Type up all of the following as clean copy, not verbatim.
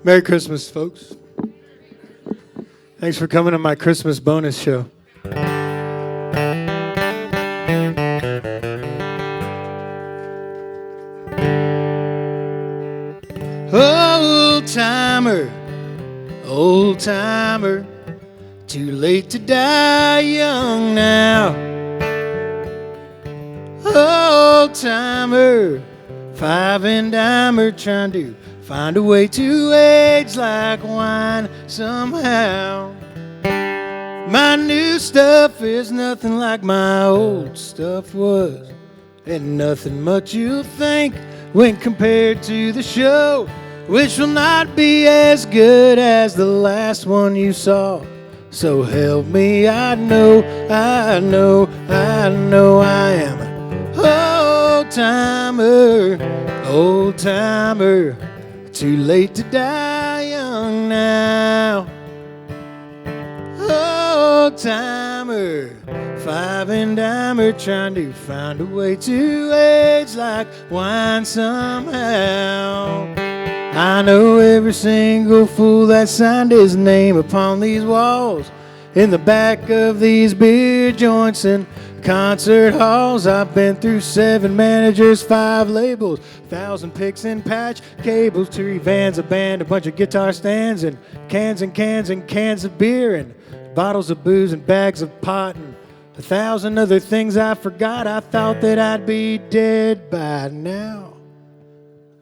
Merry Christmas, folks. Thanks for coming to my Christmas bonus show. Old timer, too late to die young now. Old timer, five and dimer, trying to find a way to age like wine somehow. My new stuff is nothing like my old stuff was, and nothing much you'll think when compared to the show, which will not be as good as the last one you saw. So help me, I know I am an old timer, too late to die young now. Old timer, five and dimer, trying to find a way to age like wine somehow. I know every single fool that signed his name upon these walls, in the back of these beer joints and concert halls. I've been through 7 managers, 5 labels, 1,000 picks and patch cables, 2 vans, a band, a bunch of guitar stands, and cans and cans and cans of beer, and bottles of booze and bags of pot, and 1,000 other things I forgot. I thought that I'd be dead by now,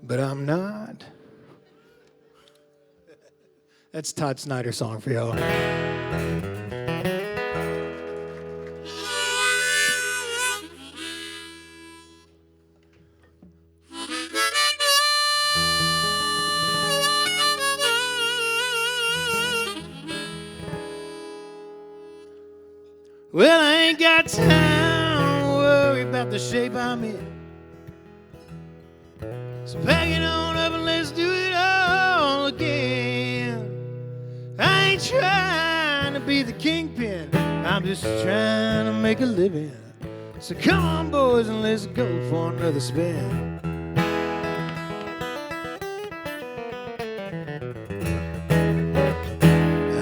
but I'm not. That's Todd Snyder's song for y'all. Well, I ain't got time to worry about the shape I'm in, so pack it on up and let's do it all again. I ain't trying to be the kingpin, I'm just trying to make a living. So come on, boys, and let's go for another spin.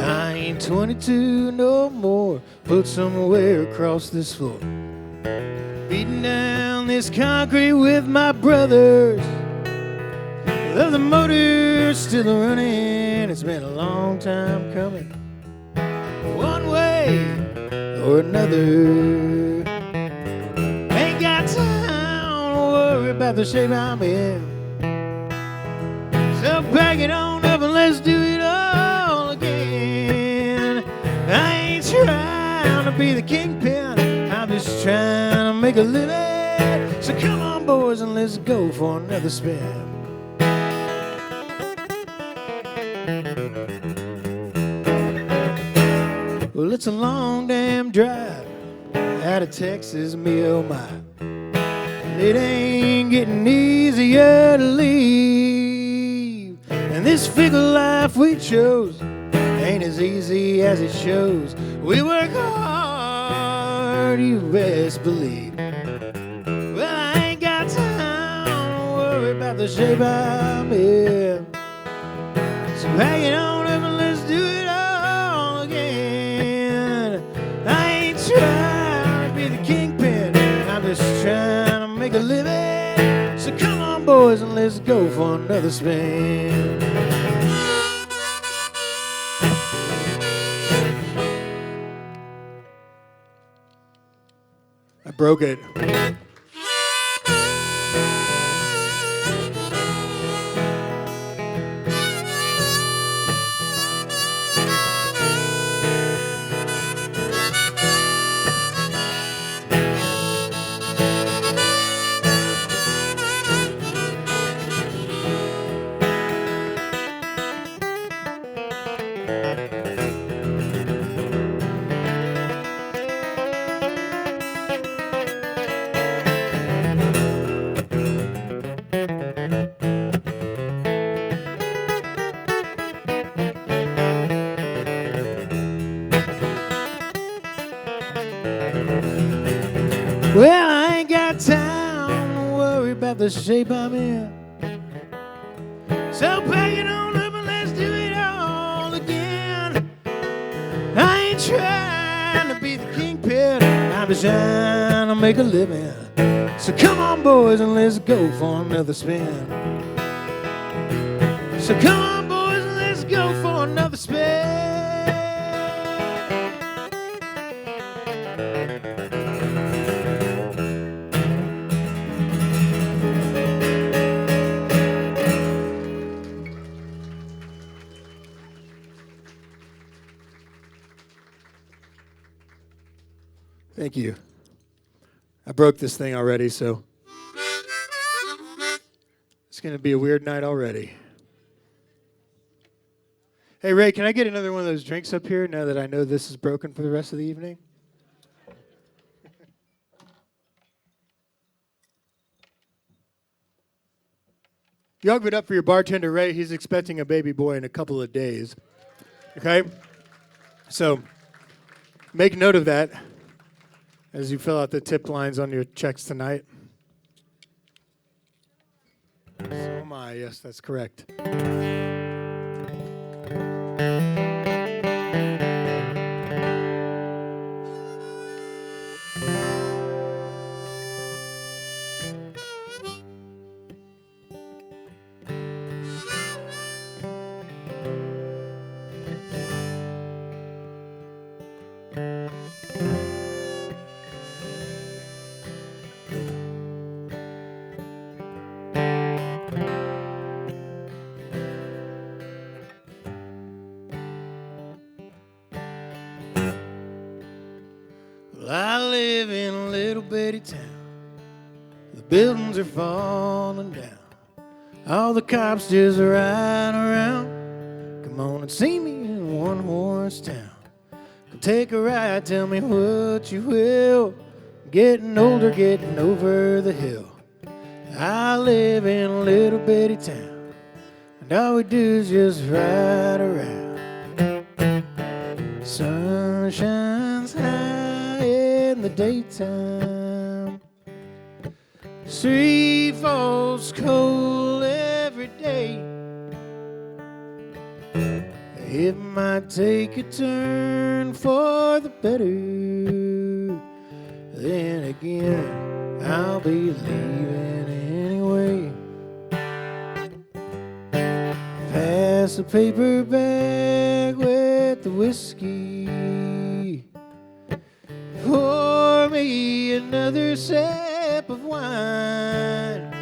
I ain't 22 no more, put somewhere across this floor, beating down this concrete with my brothers. Though the motor's still running, it's been a long time coming, one way or another. Ain't got time to worry about the shape I'm in, so pack it on up and let's do it all again. I ain't trying to be the kingpin, I'm just trying to make a living. So come on, boys, and let's go for another spin. Well, it's a long damn drive out of Texas, me oh my. And it ain't getting easier to leave, and this fickle life we chose ain't as easy as it shows. We work hard, you best believe. Well, I ain't got time to worry about the shape I'm in, so hang it on up and let's do it all again. I ain't trying to be the kingpin, I'm just trying to make a living. So come on, boys, and let's go for another spin. I broke it. Well, I ain't got time to worry about the shape I'm in, so pack it on up and let's do to shine and make a living. So come on, boys, and let's go for another spin. So come on, boys, and let's go for another spin. Thank you. I broke this thing already, so it's going to be a weird night already. Hey, Ray, can I get another one of those drinks up here now that I know this is broken for the rest of the evening? Y'all give it up for your bartender, Ray. He's expecting a baby boy in a couple of days. Okay? So make note of that as you fill out the tip lines on your checks tonight. So am I. Yes, that's correct. Well, I live in a little bitty town. The buildings are falling down. All the cops just ride around. Come on and see me in one horse town. Come take a ride, tell me what you will. Getting older, getting over the hill. I live in a little bitty town, and all we do is just ride around. Sun shines high in the daytime. Street falls cold every day. It might take a turn for the better. Then again, I'll be leaving anyway. Pass the paper bag with the whiskey. Pour me another sip of wine.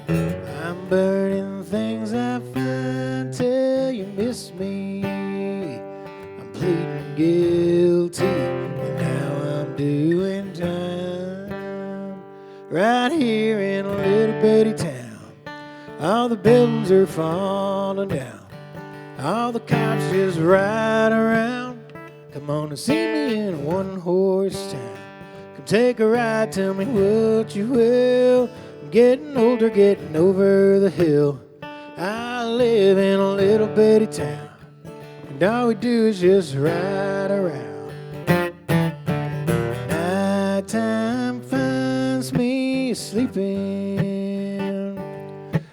I'm burning things I find till you miss me. I'm pleading guilty, and now I'm doing time. Right here in a little bitty town. All the buildings are falling down. All the cops just ride around. Come on and see me in a one-horse town. Come take a ride, tell me what you will. I'm getting older, getting over the hill. I live in a little bitty town, and all we do is just ride around. Nighttime finds me sleeping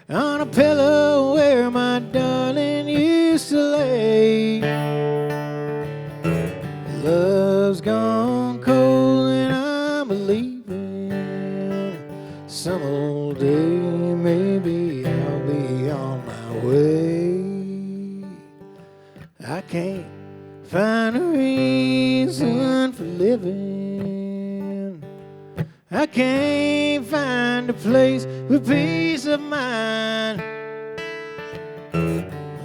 on a pillow where my darling used to lay. Love's gone cold and I'm leaving. Some old day maybe I'll be on my way. I can't find a reason for living. I can't find a place with peace of mind.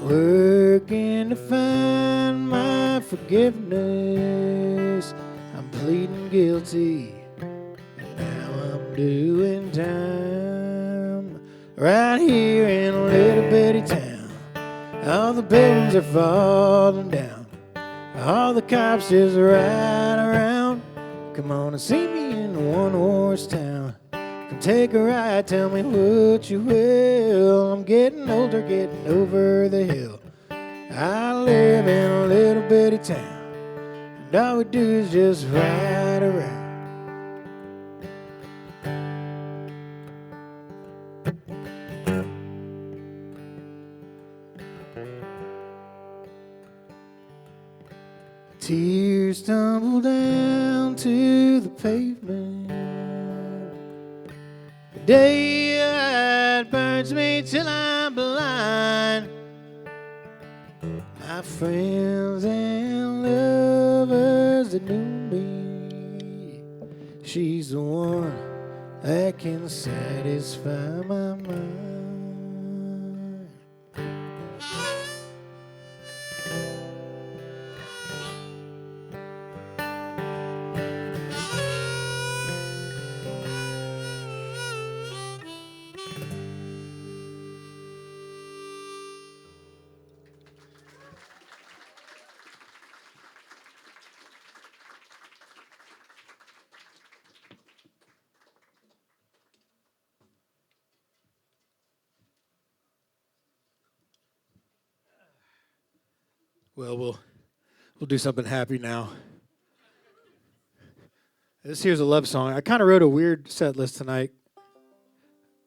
Working to find my forgiveness. I'm pleading guilty, and now I'm doing time. Right here in a little bitty town. All the buildings are falling down. All the cops just ride around. Come on and see me in a one-horse town. Come take a ride, tell me what you will. I'm getting older, getting over the hill. I live in a little bitty town, and all we do is just ride around. Tears tumble down to the pavement. The daylight burns me till I'm blind. My friends and lovers that knew me, she's the one that can satisfy my mind. Well, we'll do something happy now. This here's a love song. I kind of wrote a weird set list tonight.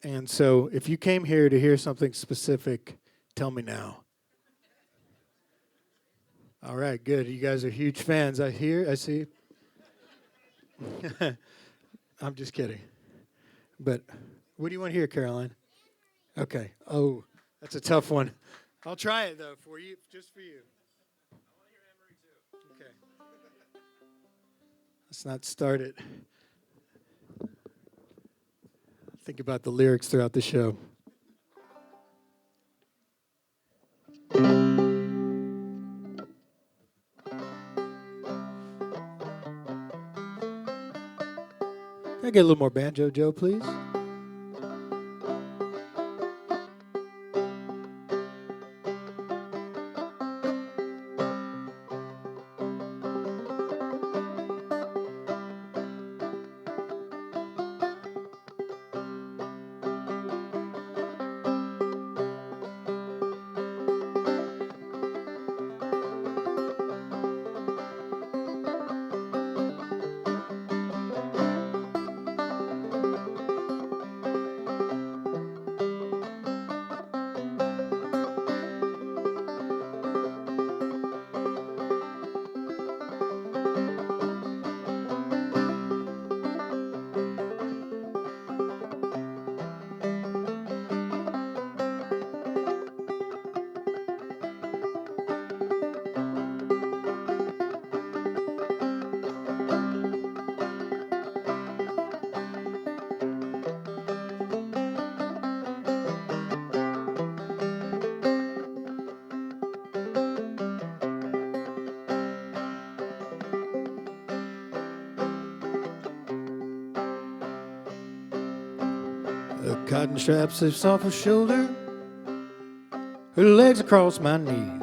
And so if you came here to hear something specific, tell me now. All right, good. You guys are huge fans. I see. I'm just kidding. But what do you want to hear, Caroline? Okay. Oh, that's a tough one. I'll try it, though, for you, just for you. I want to hear Emery, too. Okay. Let's not start it. Think about the lyrics throughout the show. Can I get a little more banjo, Joe, please? The cotton strap slips off her shoulder, her legs across my knees.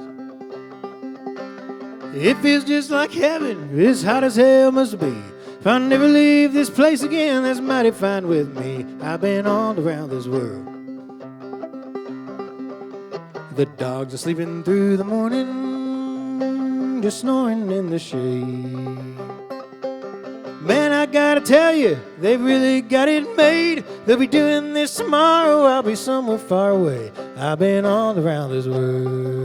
It feels just like heaven, it's hot as hell must be. If I never leave this place again, that's mighty fine with me. I've been all around this world. The dogs are sleeping through the morning, just snoring in the shade. Man, I gotta tell you, they've really got it made. They'll be doing this tomorrow, I'll be somewhere far away. I've been all around this world.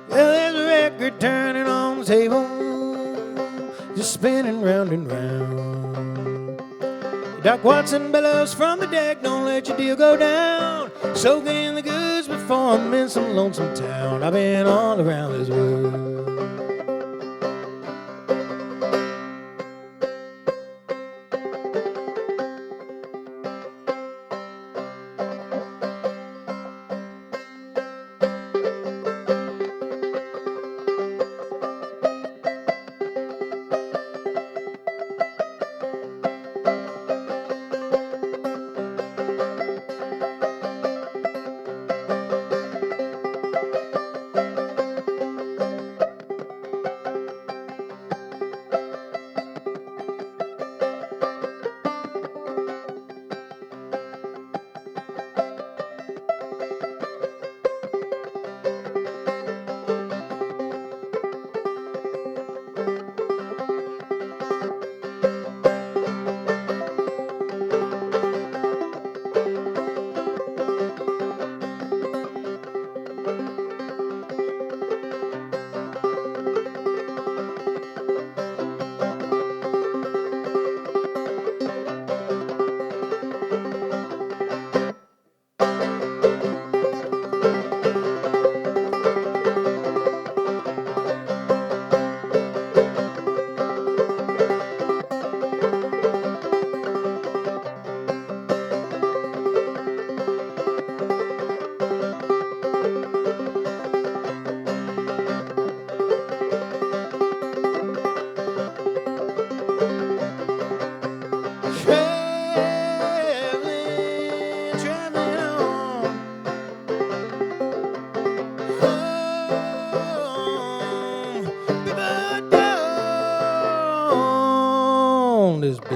Well, there's a record turning on the table, just spinning round and round. Doc Watson bellows from the deck, don't let your deal go down. Soaking in the goods before I'm in some lonesome town. I've been all around this world.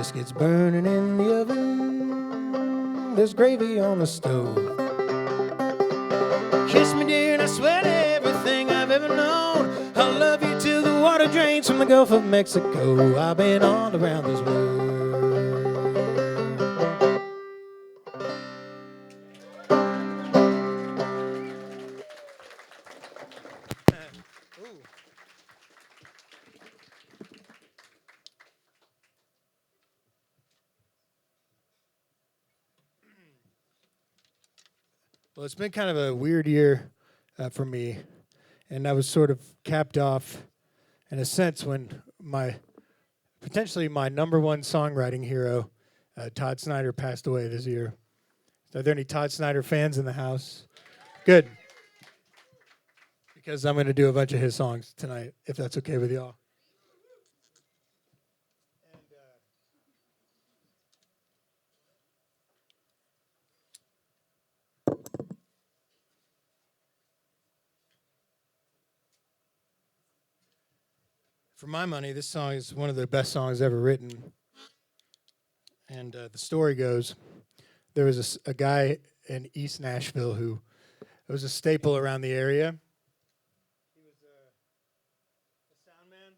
Biscuits burning in the oven, there's gravy on the stove. Kiss me, dear, and I swear to everything I've ever known, I'll love you till the water drains from the Gulf of Mexico. I've been all around this world. Well, it's been kind of a weird year for me, and I was sort of capped off in a sense when potentially my number one songwriting hero, Todd Snyder, passed away this year. Are there any Todd Snyder fans in the house? Good. Because I'm going to do a bunch of his songs tonight, if that's okay with y'all. For my money, this song is one of the best songs ever written. And the story goes, there was a guy in East Nashville who was a staple around the area. He was a sound man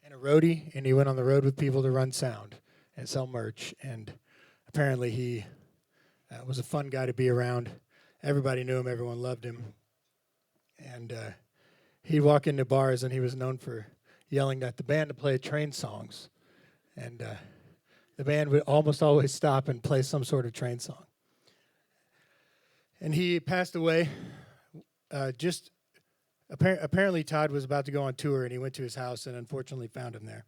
and a roadie, and he went on the road with people to run sound and sell merch. And apparently he was a fun guy to be around. Everybody knew him. Everyone loved him. And he'd walk into bars, and he was known for yelling at the band to play train songs. And the band would almost always stop and play some sort of train song. And he passed away. Apparently Todd was about to go on tour, and he went to his house and unfortunately found him there.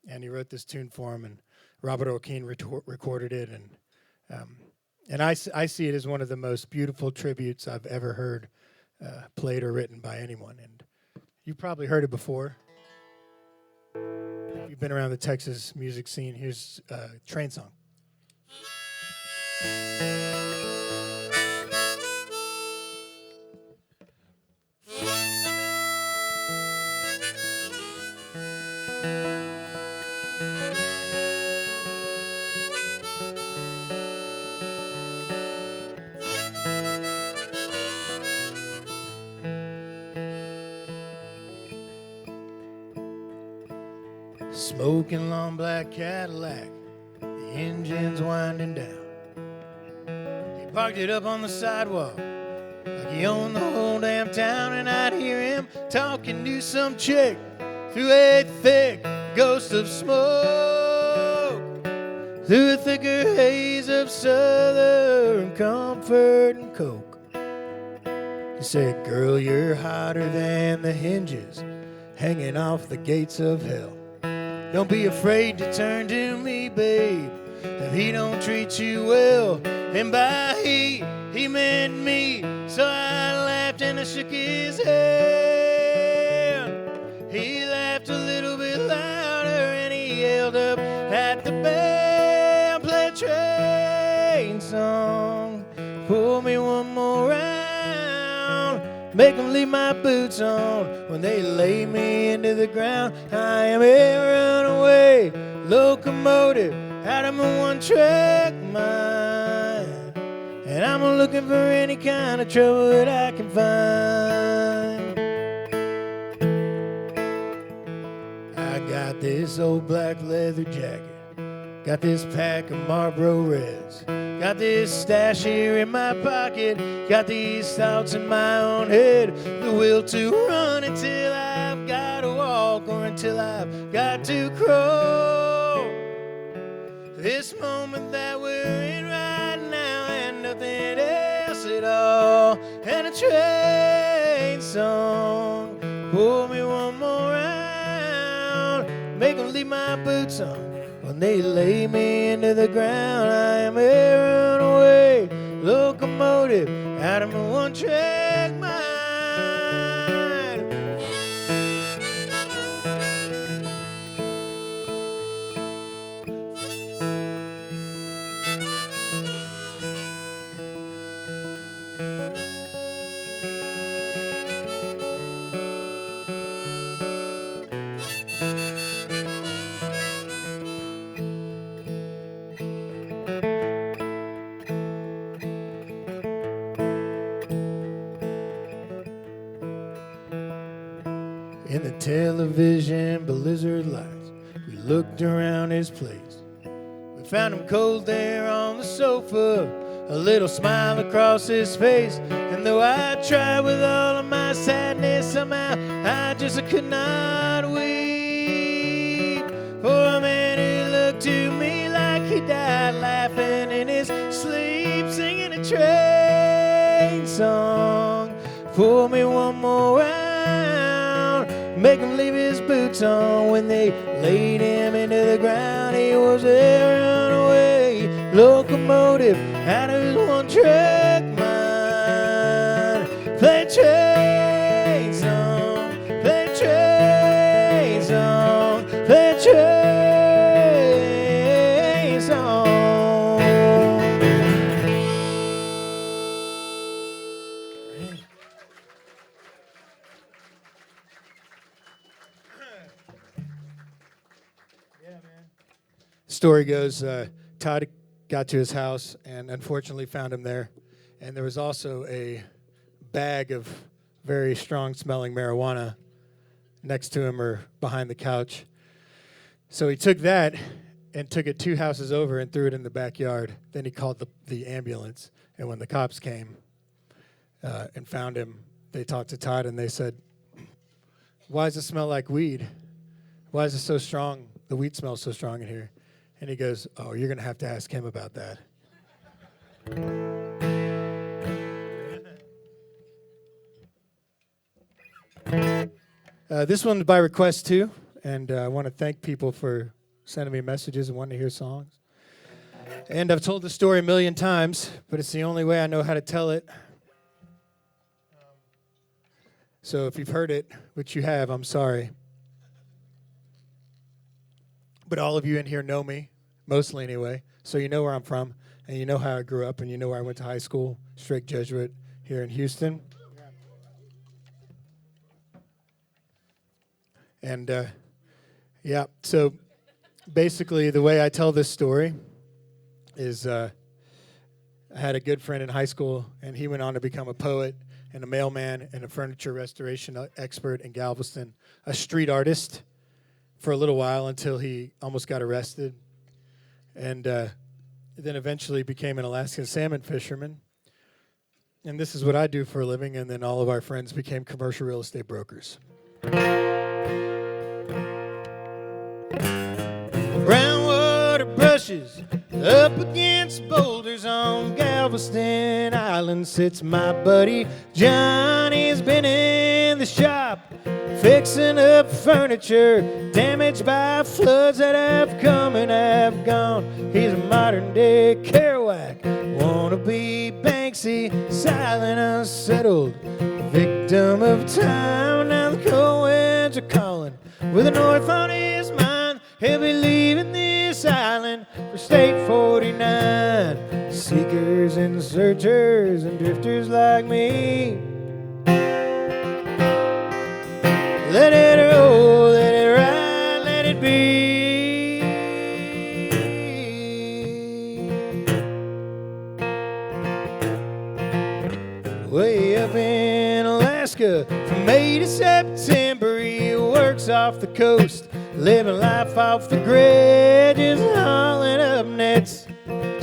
And he wrote this tune for him, and Robert O'Keen recorded it. And I see it as one of the most beautiful tributes I've ever heard played or written by anyone. And you've probably heard it before. If you've been around the Texas music scene, here's Train Song. Smoking long black Cadillac, the engine's winding down. He parked it up on the sidewalk like he owned the whole damn town, and I'd hear him talking to some chick through a thick ghost of smoke, through a thicker haze of southern comfort and coke. He said, girl, you're hotter than the hinges hanging off the gates of hell. Don't be afraid to turn to me, babe, if he don't treat you well. And by he meant me, so I laughed and I shook his hand. He laughed a little bit louder and he yelled up at the band, play a train song, pull me one more round, make them leave my boots on when they lay me into the ground. I am a runaway locomotive out of my one-track mind, and I'm looking for any kind of trouble that I can find. I got this old black leather jacket, got this pack of Marlboro Reds, got this stash here in my pocket, got these thoughts in my own head, the will to run until I've got to walk or until I've got to crawl. This moment that we're in right now and nothing else at all, and a train song, pull me one more round, make them leave my boots on when they lay me into the ground. I am a runaway locomotive out of my one-track mind. in the television blizzard lights. We looked around his place. We found him cold there on the sofa, a little smile across his face. And though I tried with all of my sadness, somehow I just could not weep for a man who looked to me like he died, laughing in his sleep, singing a train song. Pull me one more round, make him leave his boots on. When they laid him into the ground, he was a runaway locomotive out of his one-track mind. Play train song, play train song, play train song. Yeah, man. Story goes, Todd got to his house and unfortunately found him there. And there was also a bag of very strong smelling marijuana next to him or behind the couch. So he took that and took it 2 houses over and threw it in the backyard. Then he called the ambulance. And when the cops came and found him, they talked to Todd and they said, "Why does it smell like weed? Why is it so strong? The weed smells so strong in here." And he goes, "Oh, you're going to have to ask him about that." This one's by request, too. And I want to thank people for sending me messages and wanting to hear songs. And I've told the story a million times, but it's the only way I know how to tell it. So if you've heard it, which you have, I'm sorry. But all of you in here know me, mostly anyway, so you know where I'm from, and you know how I grew up, and you know where I went to high school, Straight Jesuit here in Houston. And, so basically the way I tell this story is I had a good friend in high school, and he went on to become a poet and a mailman and a furniture restoration expert in Galveston, a street artist for a little while until he almost got arrested, and then eventually became an Alaskan salmon fisherman. And this is what I do for a living, and then all of our friends became commercial real estate brokers. Brown water brushes up against boulders on Galveston Island sits my buddy Johnny's been in the shop fixing up furniture damaged by floods that have come and have gone. He's a modern day Kerouac, wannabe Banksy, silent, unsettled, victim of time. Now the cold winds are calling with the north on his mind. He'll be leaving this island for State 49. Seekers and searchers and drifters like me. Let it roll, let it ride, let it be. Way up in Alaska from May to September, he works off the coast, living life off the grid, just hauling up nets.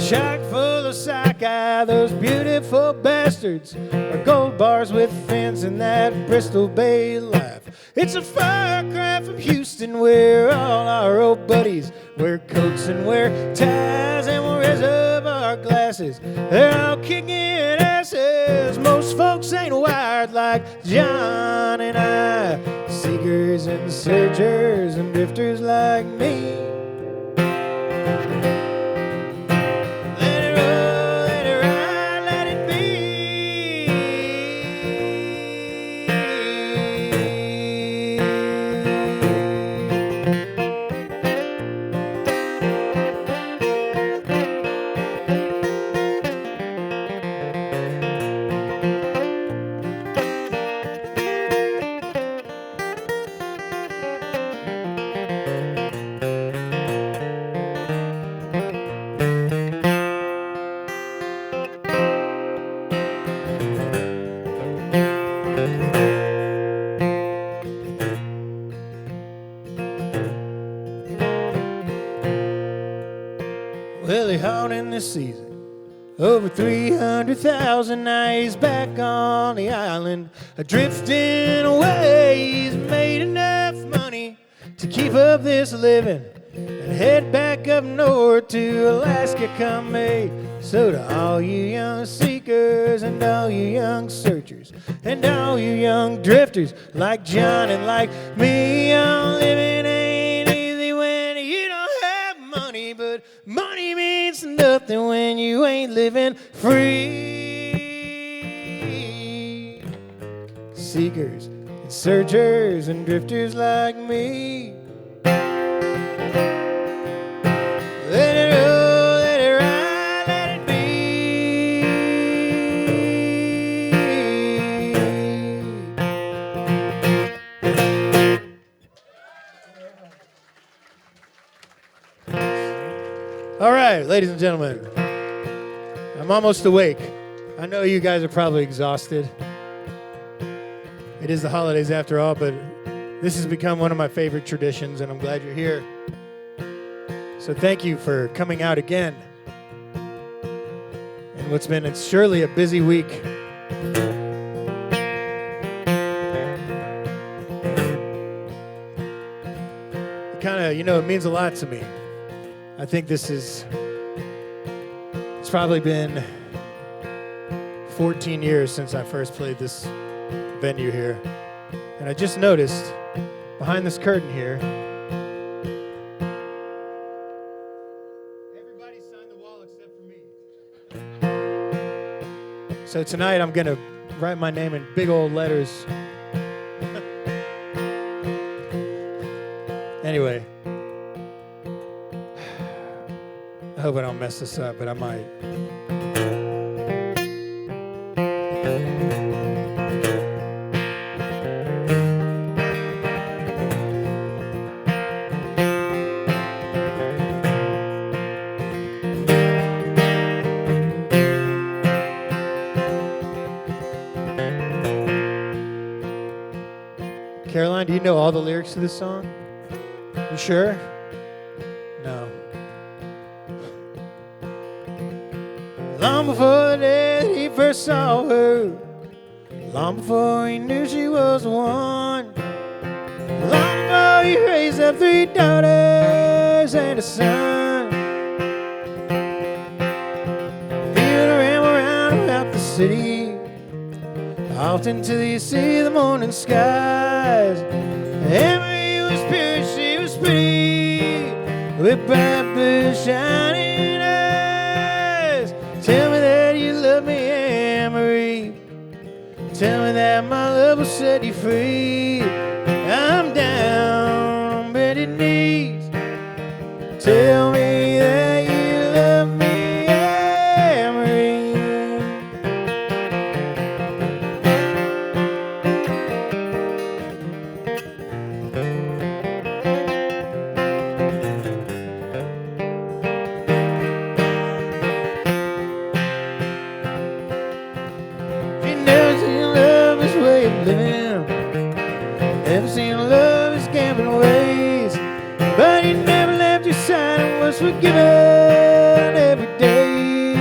Chock full of sockeye, those beautiful bastards are gold bars with fins in that Bristol Bay life. It's a far cry from Houston, where all our old buddies wear coats and wear ties and we'll raise up our glasses. They're all kicking asses. Most folks ain't wired like John and I. Seekers and searchers and drifters like me. Let it roll, let it ride, let it be. 300,000. Now he's back on the island, drifting away. He's made enough money to keep up this living and head back up north to Alaska come May. So to all you young seekers and all you young searchers and all you young drifters like John and like me, all living ain't easy when you don't have money, but money means nothing when you ain't living free. Seekers and searchers and drifters like me, let it roll, let it ride, let it be. All right, ladies and gentlemen, I'm almost awake. I know you guys are probably exhausted. It is the holidays after all, but this has become one of my favorite traditions, and I'm glad you're here. So thank you for coming out again. And what's been surely a busy week. It kind of, it means a lot to me. I think it's probably been 14 years since I first played this venue here. And I just noticed behind this curtain here, everybody signed the wall except for me. So tonight I'm gonna write my name in big old letters. Anyway, I hope I don't mess this up, but I might. Caroline, do you know all the lyrics to this song? You sure? No. Long before the day that he first saw her, long before he knew she was the one, long before he raised up 3 daughters and a son, he would ramble around about the city, often till you see the morning skies. Emery was pure, she was pretty, with bright blue shining eyes. Tell me that you love me, Emery. Tell me that my love will set you free. I'm down on bended knees. Tell me that you love me, Emery. Never seen love his gambling ways, but he never left your side and was forgiven every day.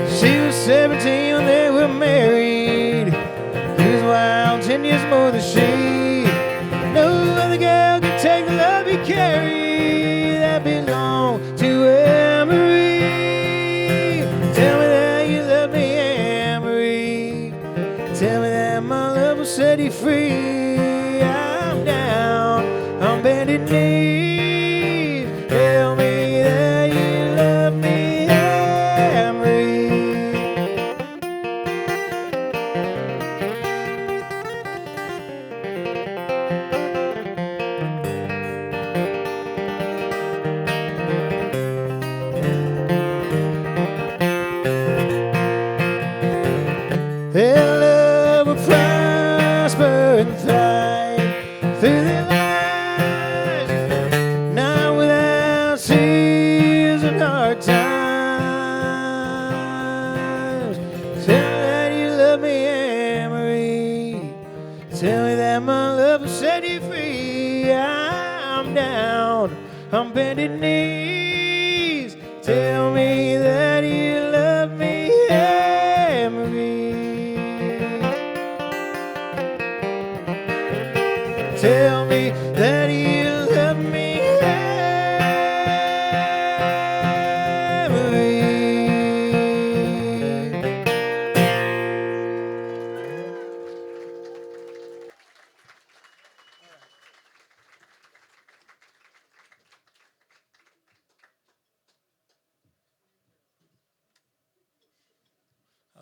She was 17 when they were married. He was wild 10 years more than she. No other girl could take the love he carried that belonged to Emery. Tell me that you love me, Emery. Tell me that my love will set you free. I'm down on bended knees. Tell me that you love me, Emery. Their love will prosper and thrive through their lives, not without tears and hard times. Tell me that you love me, Emery. Tell me that my love will set you free. I'm down on bended knees. Tell me that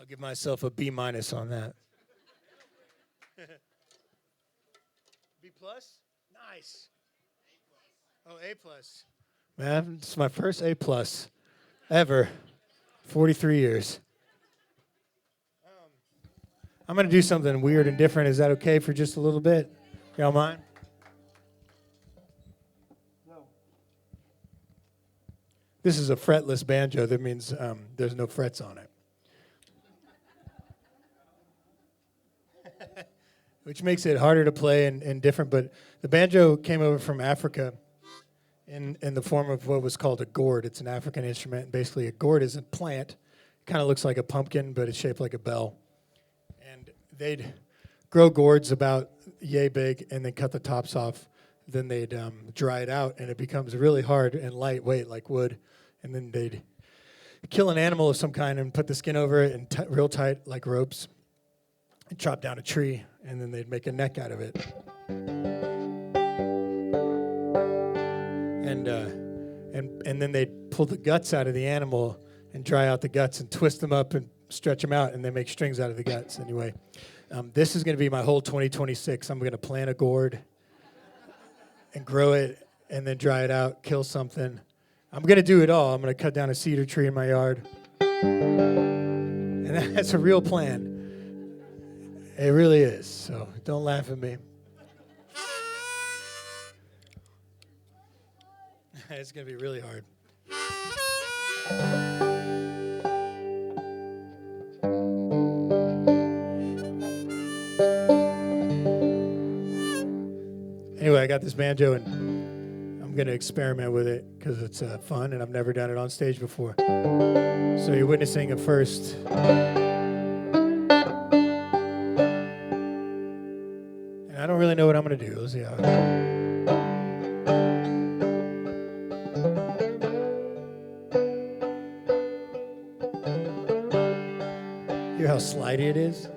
I'll give myself a B- on that. B plus? Nice. Oh, A plus. Man, it's my first A plus ever. 43 years. I'm going to do something weird and different. Is that okay for just a little bit? Y'all mind? No. This is a fretless banjo. That means there's no frets on it. Which makes it harder to play and different. But the banjo came over from Africa in the form of what was called a gourd. It's an African instrument. Basically, a gourd is a plant. It kind of looks like a pumpkin, but it's shaped like a bell. And they'd grow gourds about yay big and then cut the tops off. Then they'd dry it out, and it becomes really hard and lightweight like wood. And then they'd kill an animal of some kind and put the skin over it and real tight like ropes and chop down a tree, and then they'd make a neck out of it. And then they'd pull the guts out of the animal and dry out the guts and twist them up and stretch them out, and then make strings out of the guts. Anyway, this is going to be my whole 2026. I'm going to plant a gourd and grow it and then dry it out, kill something. I'm going to do it all. I'm going to cut down a cedar tree in my yard. And that's a real plan. It really is, so don't laugh at me. It's going to be really hard. Anyway, I got this banjo, and I'm going to experiment with it because it's fun, and I've never done it on stage before. So you're witnessing it first. And I don't really know what I'm going to do. Let's see how. Hear how slidey it is?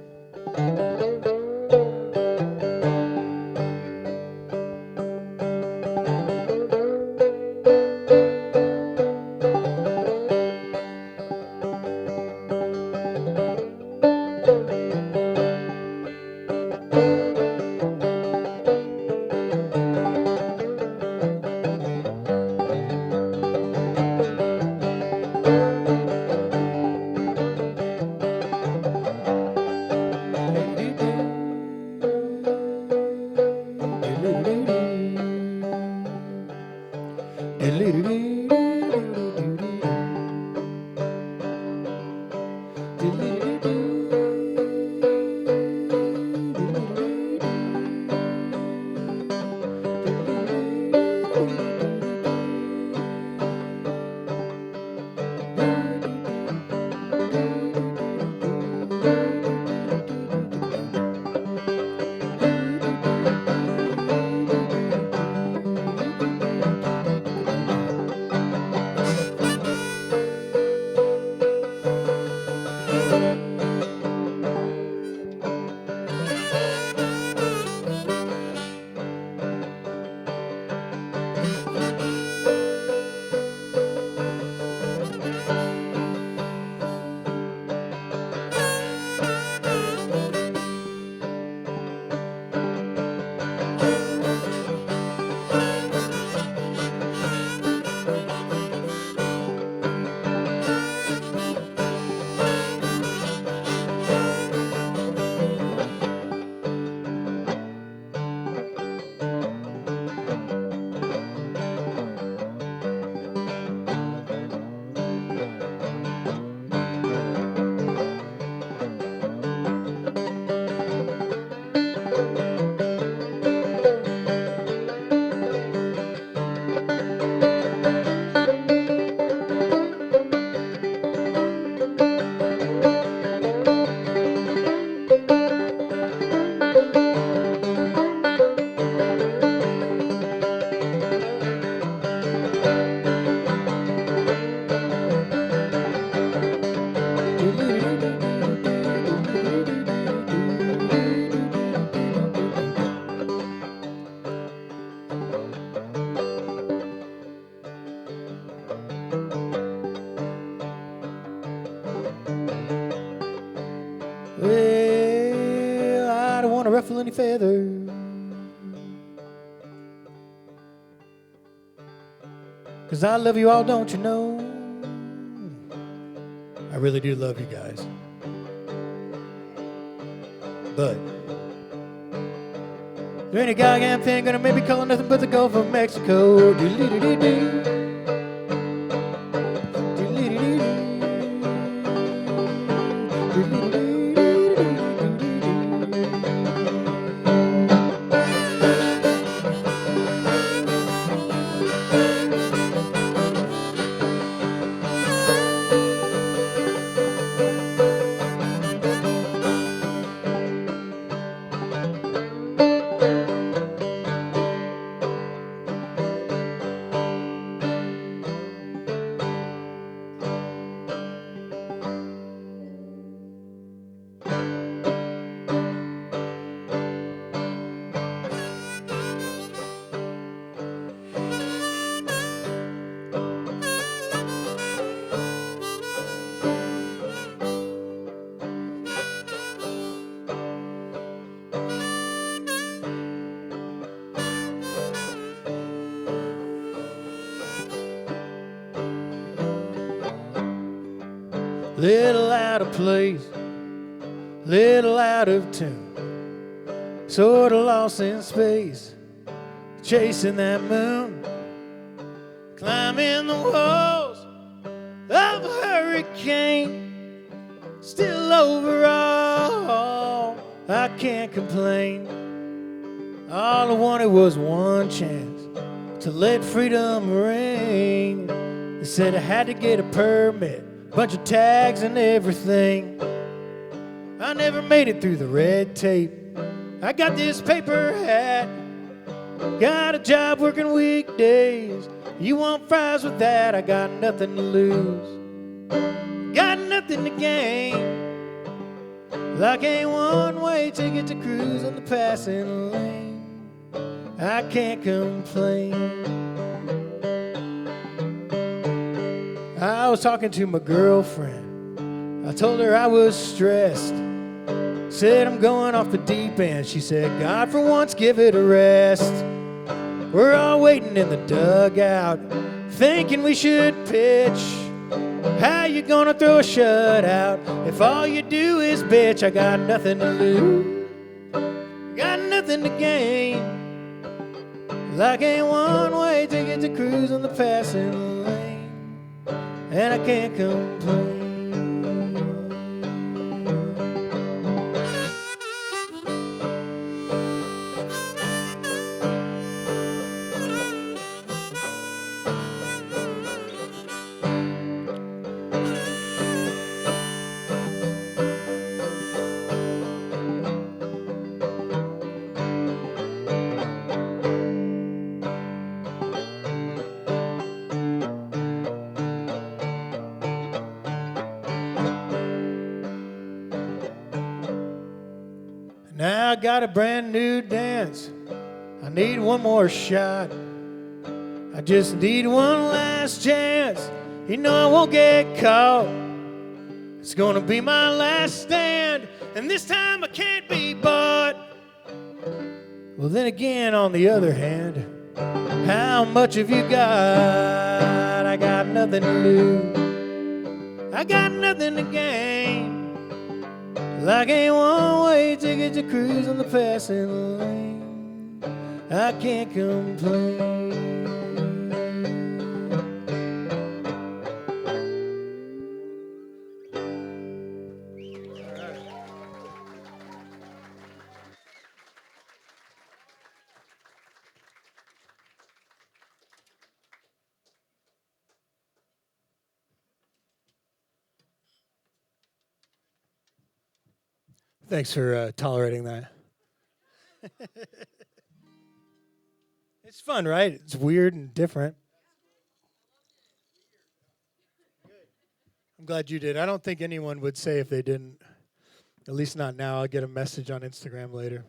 ruffle any feathers. 'Cause I love you all, don't you know? I really do love you guys. But there ain't a goddamn thing gonna make me call nothing but the Gulf of Mexico. Do-do-do-do-do. Little out of place, little out of tune, sort of lost in space, chasing that moon, climbing the walls of a hurricane. Still overall, I can't complain. All I wanted was one chance to let freedom reign. They said I had to get a permit, bunch of tags and everything. I never made it through the red tape. I got this paper hat, got a job working weekdays. You want fries with that? I got nothing to lose, got nothing to gain. Like a one-way ticket to cruise on the passing lane. I can't complain. I was talking to my girlfriend. I told her I was stressed. Said I'm going off the deep end. She said, God, for once, give it a rest. We're all waiting in the dugout, thinking we should pitch. How you gonna throw a shutout if all you do is bitch? I got nothing to lose, got nothing to gain. Like a one-way ticket to cruise on the passing lane, and I can't complain. Now I got a brand new dance. I need one more shot. I just need one last chance. You know I won't get caught. It's gonna be my last stand, and this time I can't be bought. Well, then again, on the other hand, how much have you got? I got nothing to lose, I got nothing to gain. Like a one-way ticket to cruise on the passing lane, I can't complain. Thanks for tolerating that. It's fun, right? It's weird and different. I'm glad you did. I don't think anyone would say if they didn't. At least not now. I'll get a message on Instagram later.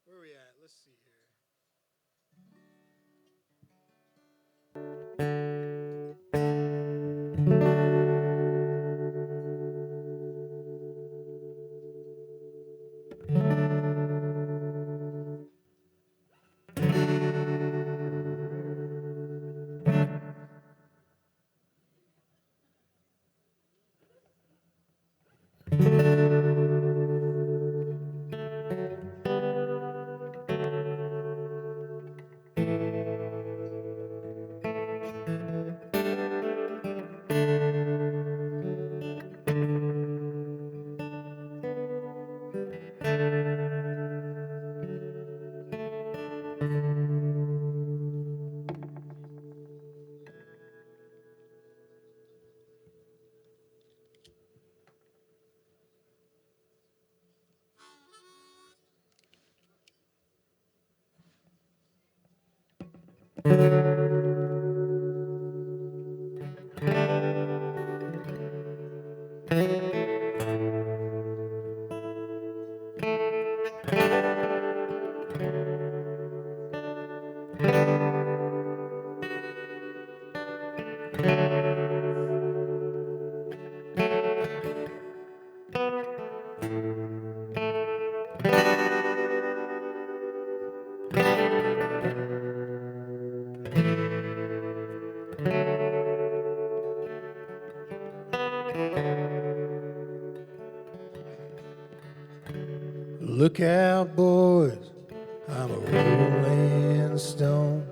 Where are we at? Let's see here. Look out, boys, I'm a rolling stone.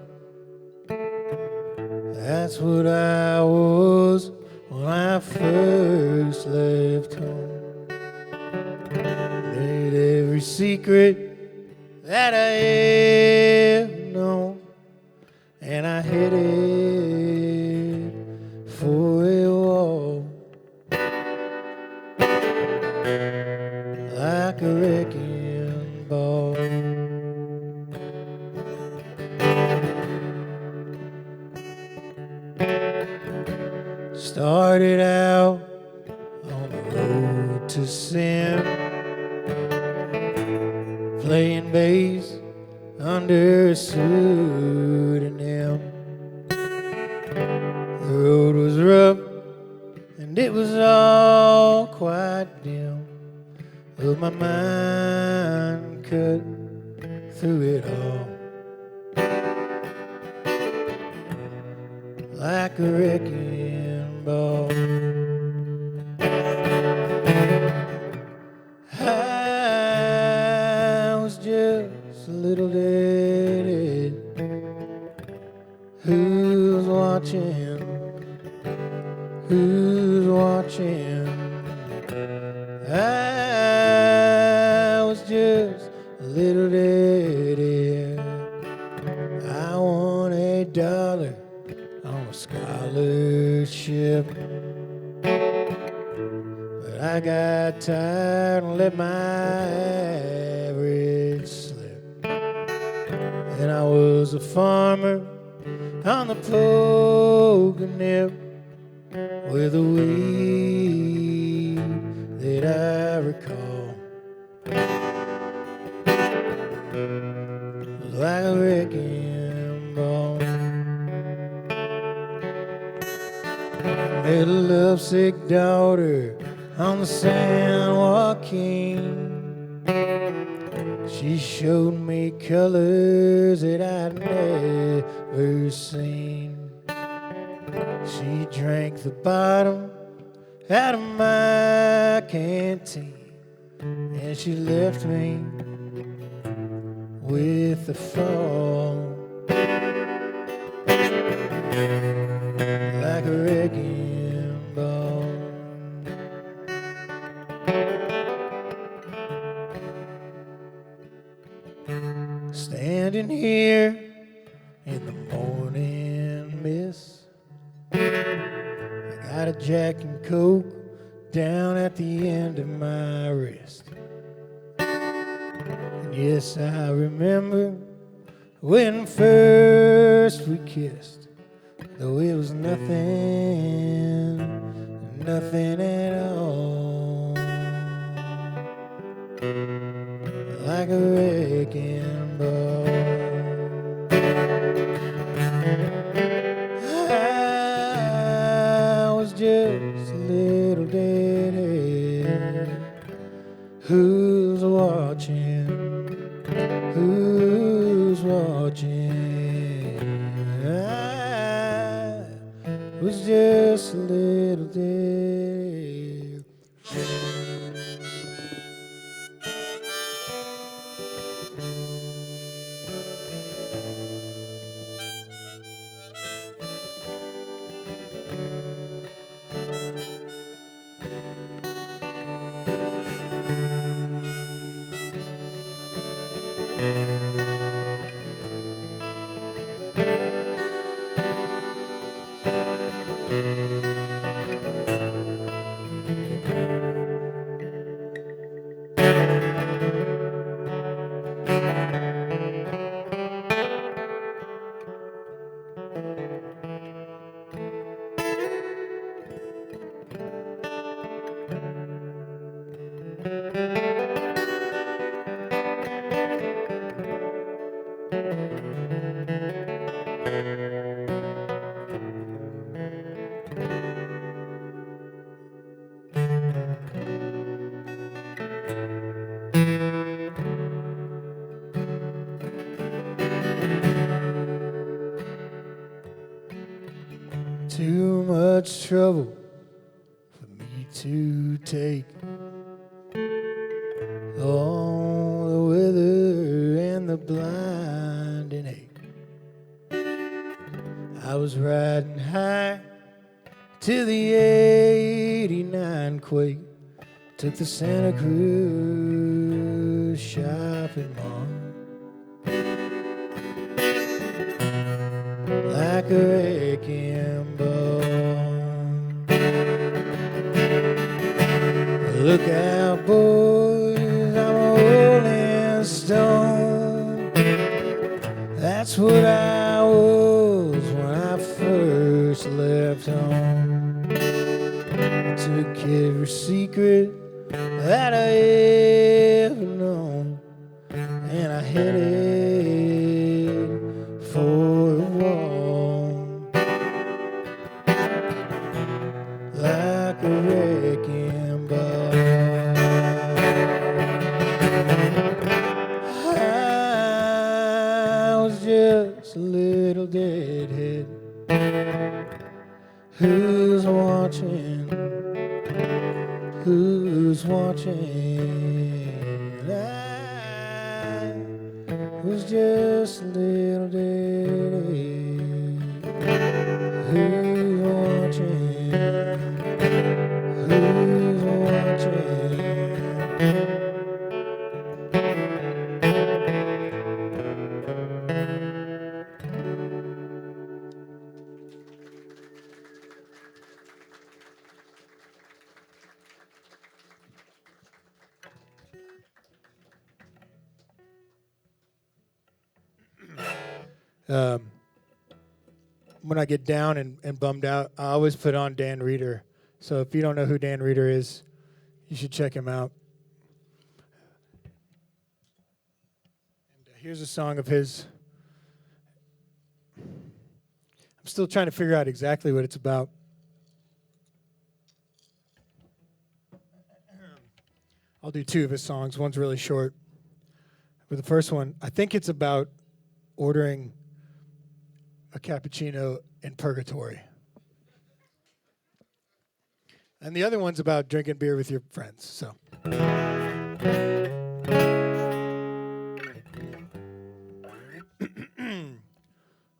That's what I was when I first left home. Made every secret that I ever known, and I headed for a wall like a wrecking ball. Started out on the road to sin, playing bass under a pseudonym. The road was rough and it was all quite dim, but my mind cut through it all like a wrecking ball. I was just a little lady who's watching, who's watching. I was just a little lady. I won $1 on a scholarship, but I got tired and let my average slip. And I was a farmer on the Pocanip with a weed that I recall like a wrecking ball. Met a lovesick daughter on the San Joaquin. She showed me colors that I'd never seen. She drank the bottom out of my canteen, and she left me with the fall like a wrecking ball. Standing here in the morning mist, I got a Jack and Coke down at the end of my wrist. And yes, I remember when first we kissed, though it was nothing, nothing at all, like a wrecking ball. I was just a little lady who's watching, who's watching. I was just a little lady. Too much trouble for me to take all the weather and the blinding ache. I was riding high till the '89 quake took the Santa Cruz shopping mall. Like a wrecking ball. Look out, boys, I'm a rolling stone. That's what I was when I first left home. I took every secret that I ever known, and I headed for a wall. Like a wrecking ball. I was just a little deadhead who's watching, who's watching. I was just a little deadhead who's watching, who's watching. When I get down and bummed out, I always put on Dan Reeder. So if you don't know who Dan Reeder is, you should check him out. And here's a song of his. I'm still trying to figure out exactly what it's about. I'll do two of his songs. One's really short. But the first one, I think it's about ordering a cappuccino in purgatory. And the other one's about drinking beer with your friends. So.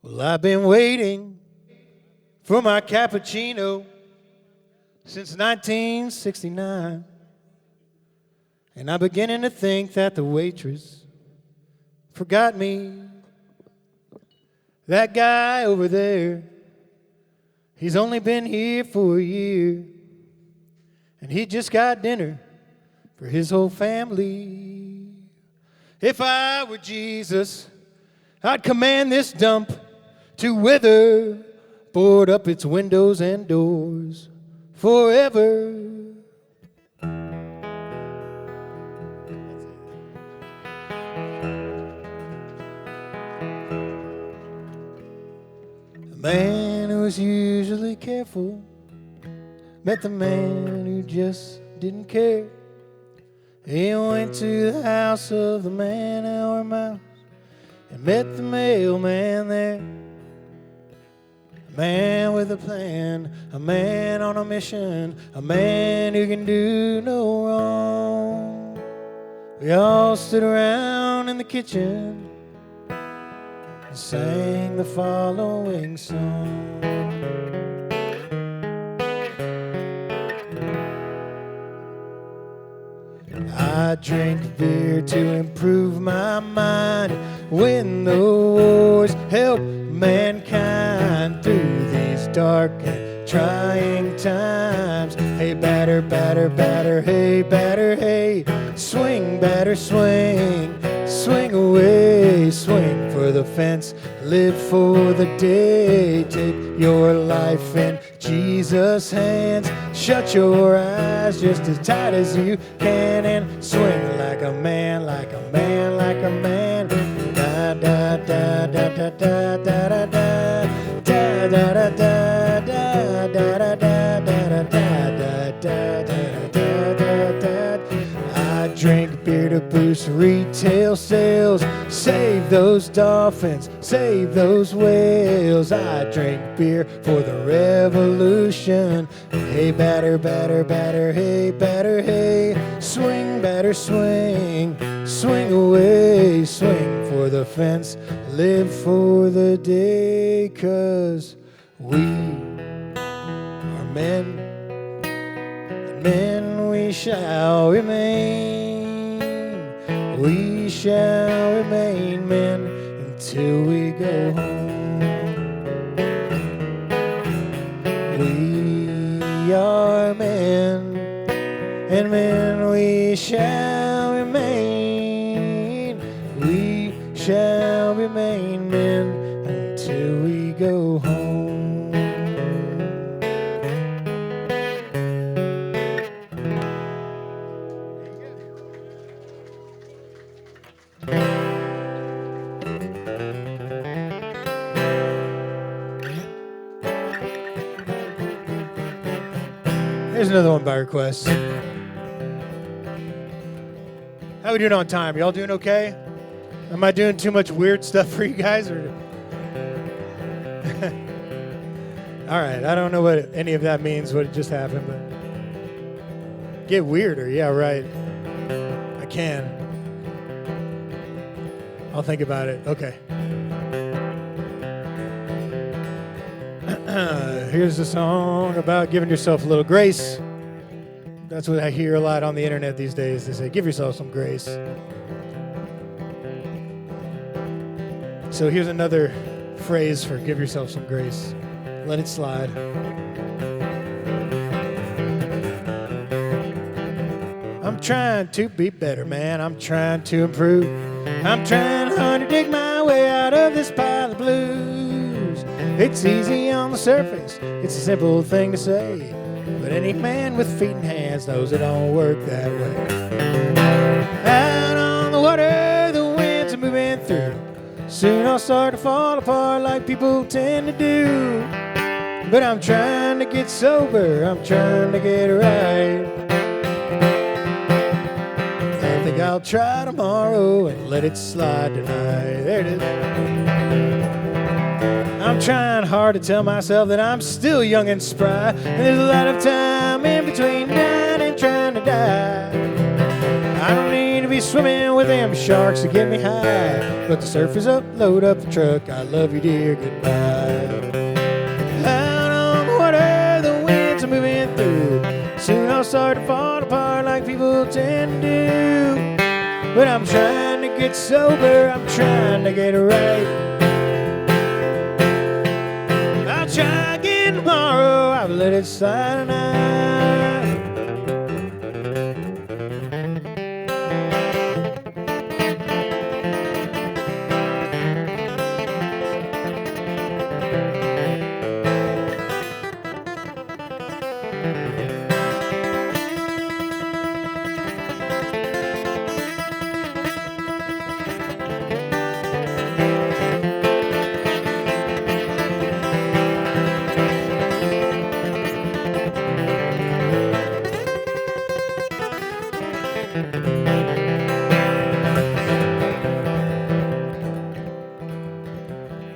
Well, I've been waiting for my cappuccino since 1969. And I'm beginning to think that the waitress forgot me. That guy over there, he's only been here for a year, and he just got dinner for his whole family. If I were Jesus, I'd command this dump to wither, board up its windows and doors forever. The man who was usually careful met the man who just didn't care. He went to the house of the man our mouse and met the mailman there. A man with a plan, a man on a mission, a man who can do no wrong. We all stood around in the kitchen and sang the following song. I drink beer to improve my mind, win the wars, help mankind through these dark and trying times. Hey, batter, batter, batter, hey, batter, hey, swing, batter, swing, swing away, swing for the fence, live for the day, take your life in Jesus' hands, shut your eyes just as tight as you can and swing like a man, like a man, like a man. Da da da da da da da da da da da da da da da da. I drink beer to boost retail sales, save those dolphins, save those whales. I drink beer for the revolution. Hey, batter, batter, batter, hey, batter, hey. Swing, batter, swing, swing away. Swing for the fence, live for the day. 'Cause we are men, and men we shall remain. We shall remain men until we go home. We are men, and men we shall remain. We shall remain men until we go home. Here's another one by request. How we doing on time? Y'all doing okay? Am I doing too much weird stuff for you guys? Or all right, I don't know what any of that means, what just happened, but get weirder. Yeah, right. I can. I'll think about it. Okay. Here's a song about giving yourself a little grace. That's what I hear a lot on the internet these days. They say, give yourself some grace. So here's another phrase for give yourself some grace. Let it slide. I'm trying to be better, man. I'm trying to improve. I'm trying hard to dig my way out of this pile of blues. It's easy on the surface, it's a simple thing to say, but any man with feet and hands knows it don't work that way. Out on the water, the winds are moving through. Soon I'll start to fall apart like people tend to do. But I'm trying to get sober, I'm trying to get right. I think I'll try tomorrow and let it slide tonight. There it is. I'm trying hard to tell myself that I'm still young and spry, and there's a lot of time in between dying and trying to die. I don't need to be swimming with them sharks to get me high, but the surf is up, load up the truck, I love you dear, goodbye. Out on the water, the winds are moving through. Soon I'll start to fall apart like people tend to do. But I'm trying to get sober, I'm trying to get right. Try again tomorrow, I'll let it slide tonight.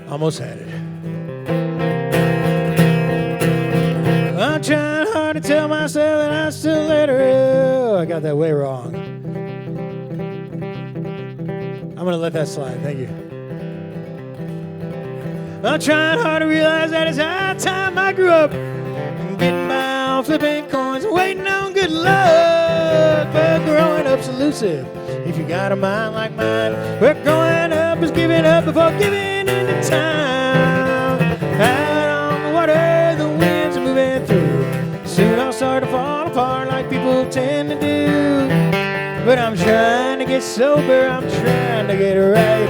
Almost had it. I'm trying hard to tell myself that I still let her. Oh, I got that way wrong. I'm gonna let that slide. Thank you. I'm trying hard to realize that it's high time I grew up. I'm getting by on flipping coins and waiting on good luck. But growing up's elusive if you got a mind like mine. But growing up is giving up before giving into time. Out on the water, the winds are moving through. Soon I'll start to fall apart like people tend to do. But I'm trying to get sober, I'm trying to get right.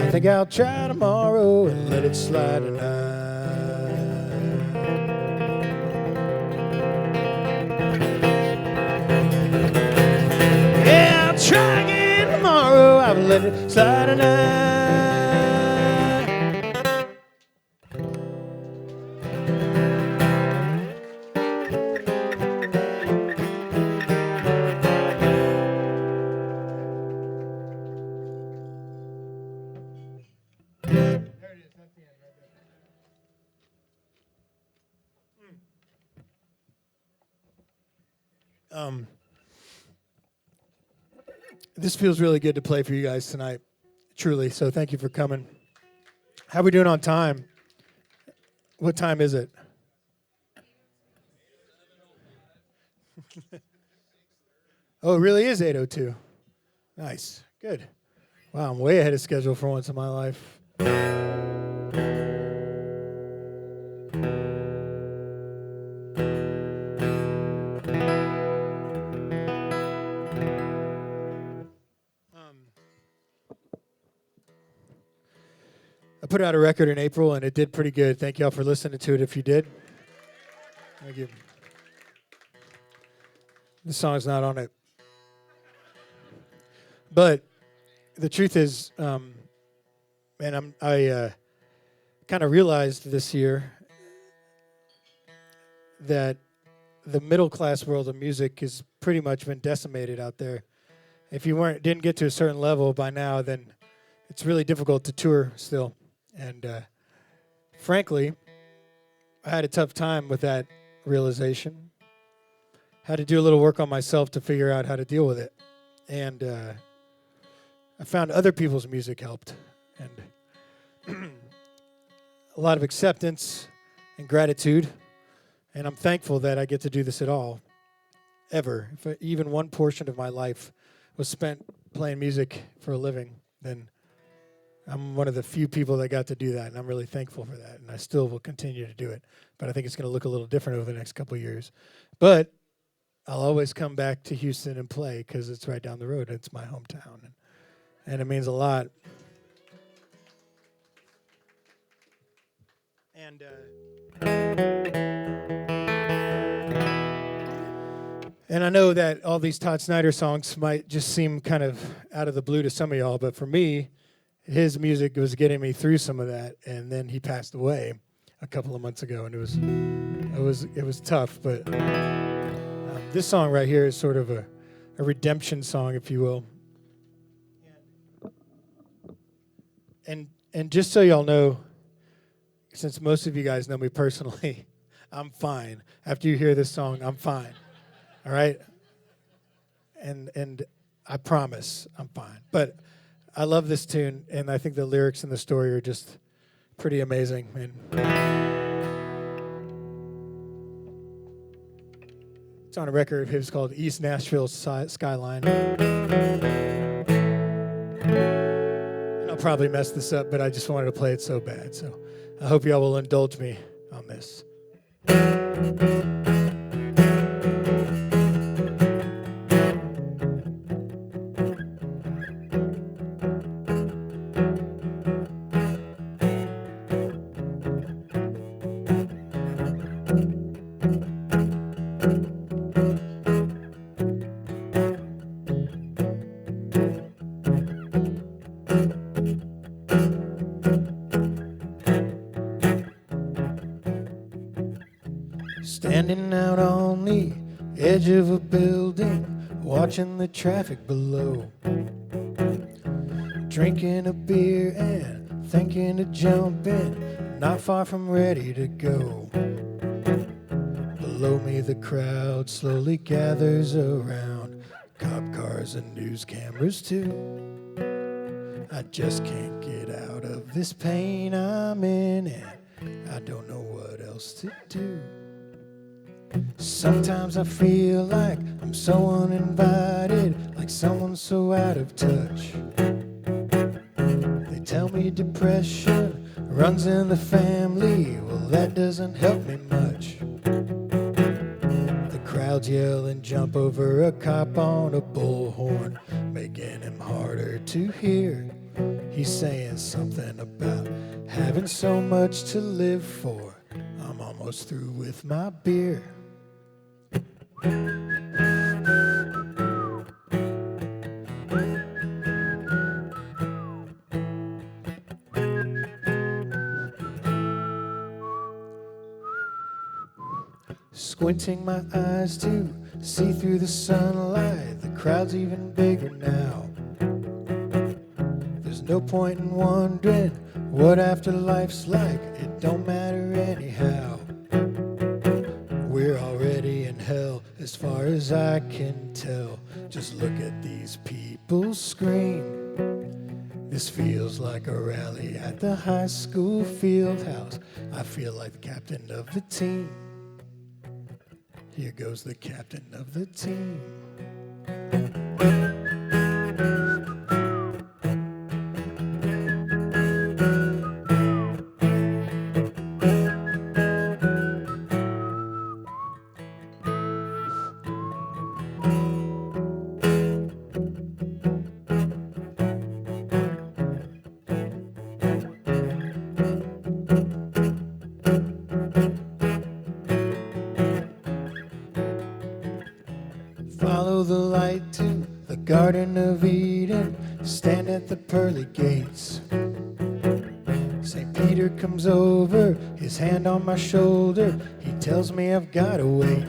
I think I'll try tomorrow and let it slide tonight. Yeah, I'll try again tomorrow, I'll let it slide tonight. This feels really good to play for you guys tonight, truly. So thank you for coming. How are we doing on time? What time is it? Oh, it really is 8:02. Nice. Good. Wow, I'm way ahead of schedule for once in my life. I put out a record in April, and it did pretty good. Thank y'all for listening to it if you did. Thank you. The song's not on it. But the truth is, man, I kind of realized this year that the middle class world of music has pretty much been decimated out there. If you didn't get to a certain level by now, then it's really difficult to tour still. And frankly, I had a tough time with that realization. Had to do a little work on myself to figure out how to deal with it. And I found other people's music helped. And a lot of acceptance and gratitude. And I'm thankful that I get to do this at all, ever. If even one portion of my life was spent playing music for a living, then I'm one of the few people that got to do that, and I'm really thankful for that, and I still will continue to do it. But I think it's going to look a little different over the next couple of years. But I'll always come back to Houston and play because it's right down the road. It's my hometown, and it means a lot. And I know that all these Todd Snyder songs might just seem kind of out of the blue to some of y'all, but for me, his music was getting me through some of that, and then he passed away a couple of months ago, and it was tough. But this song right here is sort of a redemption song, if you will. And just so y'all know, since most of you guys know me personally, I'm fine. After you hear this song, I'm fine. All right? And I promise I'm fine. But I love this tune, and I think the lyrics and the story are just pretty amazing. And it's on a record of his called East Nashville Skyline. And I'll probably mess this up, but I just wanted to play it so bad. So I hope y'all will indulge me on this. Standing out on the edge of a building, watching the traffic below, drinking a beer and thinking of jumping, not far from ready to go. Below me the crowd slowly gathers around, cop cars and news cameras too. I just can't get out of this pain I'm in, and I don't know what else to do. Sometimes I feel like I'm so uninvited, like someone so out of touch. They tell me depression runs in the family, well that doesn't help me much. The crowds yell and jump over a cop on a bullhorn, making him harder to hear. He's saying something about having so much to live for. I'm almost through with my beer. Squinting my eyes to see through the sunlight, the crowd's even bigger now. There's no point in wondering what afterlife's like, it don't matter anyhow. We're already in hell as far as as I can tell. Just look at these people scream. This feels like a rally at the high school field house. I feel like the captain of the team. Here goes the captain of the team. Follow the light to the Garden of Eden. Stand at the pearly gates. St. Peter comes over, his hand on my shoulder. He tells me I've gotta wait.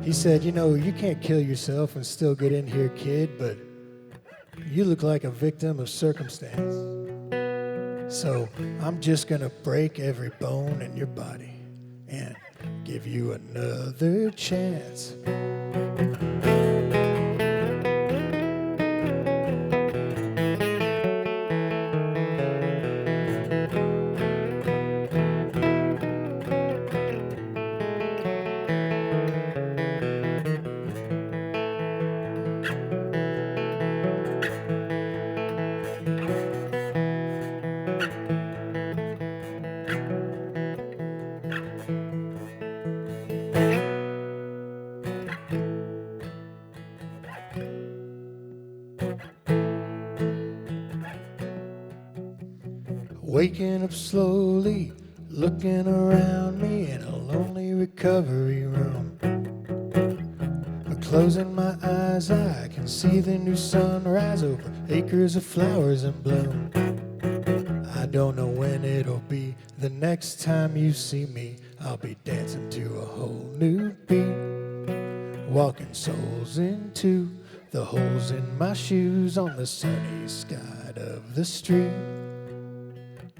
He said, you know, you can't kill yourself and still get in here, kid, but you look like a victim of circumstance. So I'm just gonna break every bone in your body and give you another chance. Waking up slowly, looking around me in a lonely recovery room. But closing my eyes, I can see the new sunrise over acres of flowers in bloom. I don't know when it'll be the next time you see me. I'll be dancing to a whole new beat, walking souls into the holes in my shoes on the sunny side of the street.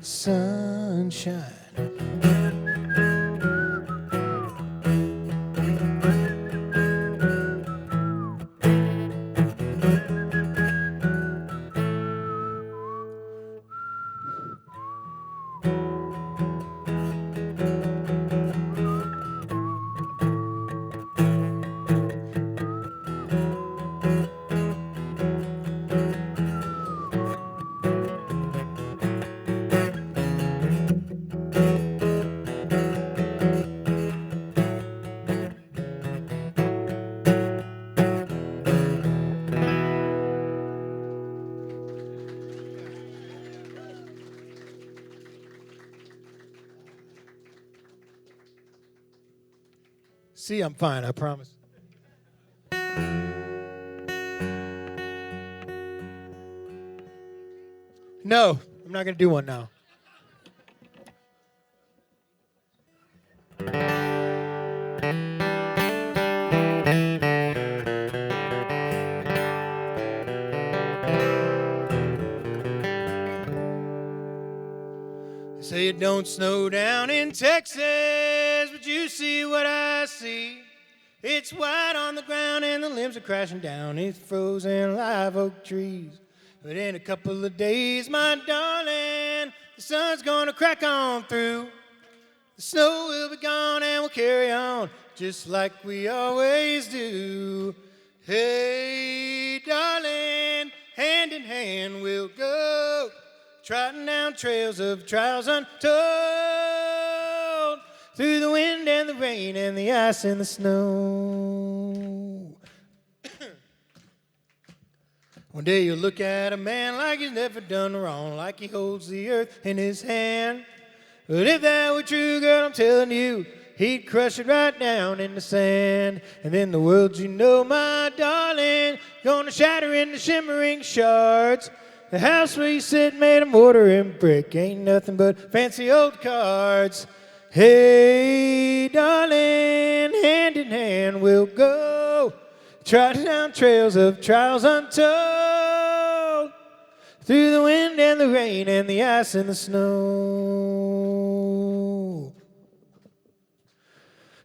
Sunshine. See, I'm fine, I promise. No, I'm not going to do one now. Say it don't snow down in Texas, but you see what I see. It's white on the ground and the limbs are crashing down. It's frozen live oak trees. But in a couple of days, my darling, the sun's gonna crack on through. The snow will be gone and we'll carry on just like we always do. Hey, darling, hand in hand we'll go, trotting down trails of trials untold, through the wind and the rain and the ice and the snow. One day you'll look at a man like he's never done wrong, like he holds the earth in his hand. But if that were true, girl, I'm telling you, he'd crush it right down in the sand. And then the world you know, my darling, gonna shatter into shimmering shards. The house where you sit made of mortar and brick ain't nothing but fancy old cards. Hey, darling, hand in hand we'll go, trotting down trails of trials untold, through the wind and the rain and the ice and the snow.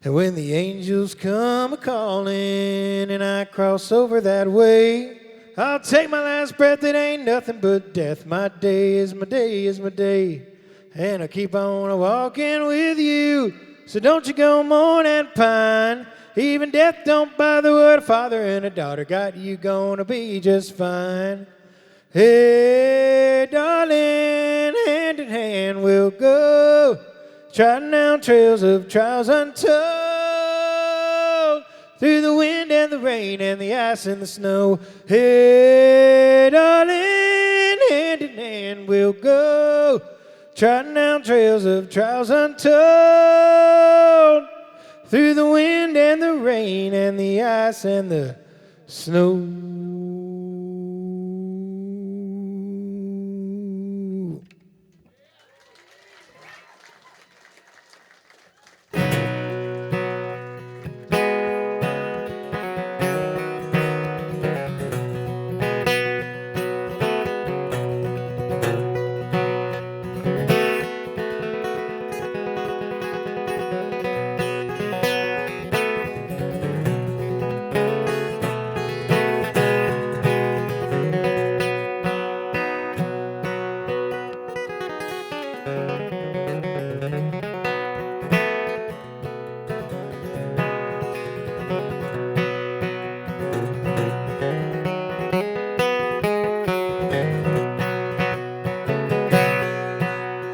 And when the angels come a-calling and I cross over that way, I'll take my last breath, it ain't nothing but death. My day is my day is my day. And I'll keep on a-walking with you. So don't you go mourn and pine. Even death don't bother what a father and a daughter got. You gonna be just fine. Hey, darling, hand in hand we'll go, trotting down trails of trials untold, through the wind and the rain and the ice and the snow. Hey, darling, hand in hand we'll go, trotting down trails of trials untold, through the wind and the rain and the ice and the snow.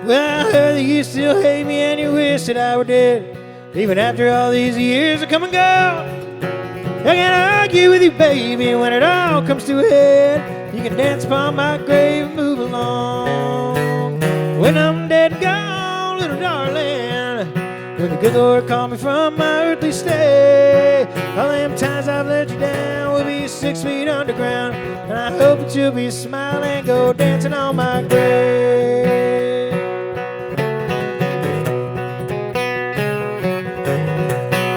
Well, I heard that you still hate me and you wish that I were dead. Even after all these years have come and go, I can't argue with you, baby, when it all comes to a head. You can dance upon my grave and move along. When I'm dead and gone, little darling, when the good Lord called me from my earthly stay, all them times I've let you down will be 6 feet underground. And I hope that you'll be smiling and go dancing on my grave.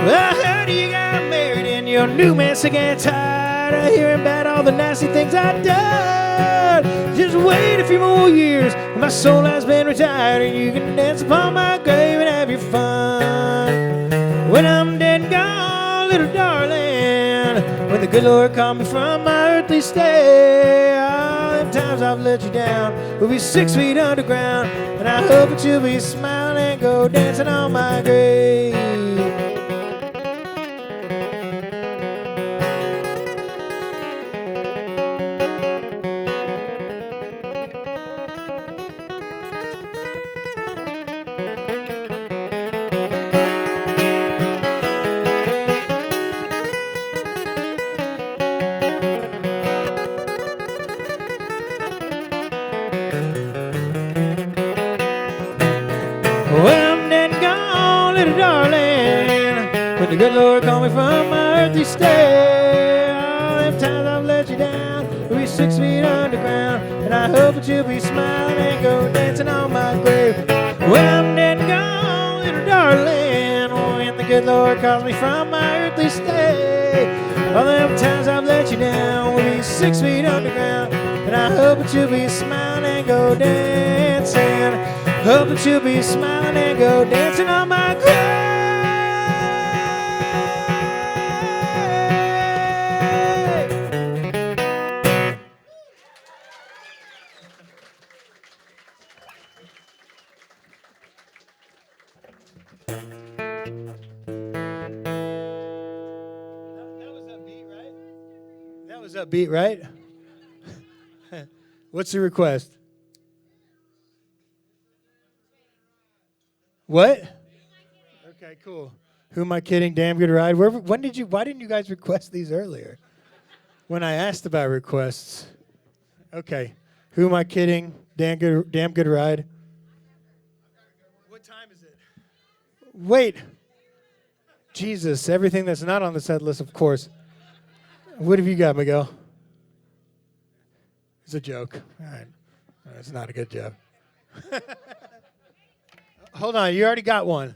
I heard you got married and your new man sick and tired of hearing about all the nasty things I've done. Just wait a few more years and my soul has been retired, and you can dance upon my grave and have your fun. When I'm dead and gone, little darling, when the good Lord called me from my earthly stay, all the times I've let you down will be 6 feet underground. And I hope that you'll be smiling and go dancing on my grave. When I'm dead and gone, little darling, when the good Lord called me from my earthly stay, all them times I've let you down will be 6 feet underground. And I hope that you'll be smiling and go dancing on my grave. When I'm dead and gone, little darling, when the good Lord calls me from my earthly stay, all them times I've let you down will be 6 feet underground. And I hope that you'll be smiling and go dancing. Hope that you'll be smiling and go dancing on my grave. That was upbeat, right? That was upbeat, right? What's the request? What? Okay, cool. Who am I kidding? Damn good ride. Why didn't you guys request these earlier? When I asked about requests. Okay. Who am I kidding? Damn good ride. What time is it? Wait. Jesus, everything that's not on the set list, of course. What have you got, Miguel? It's a joke. All right. It's not a good joke. Hold on, you already got one.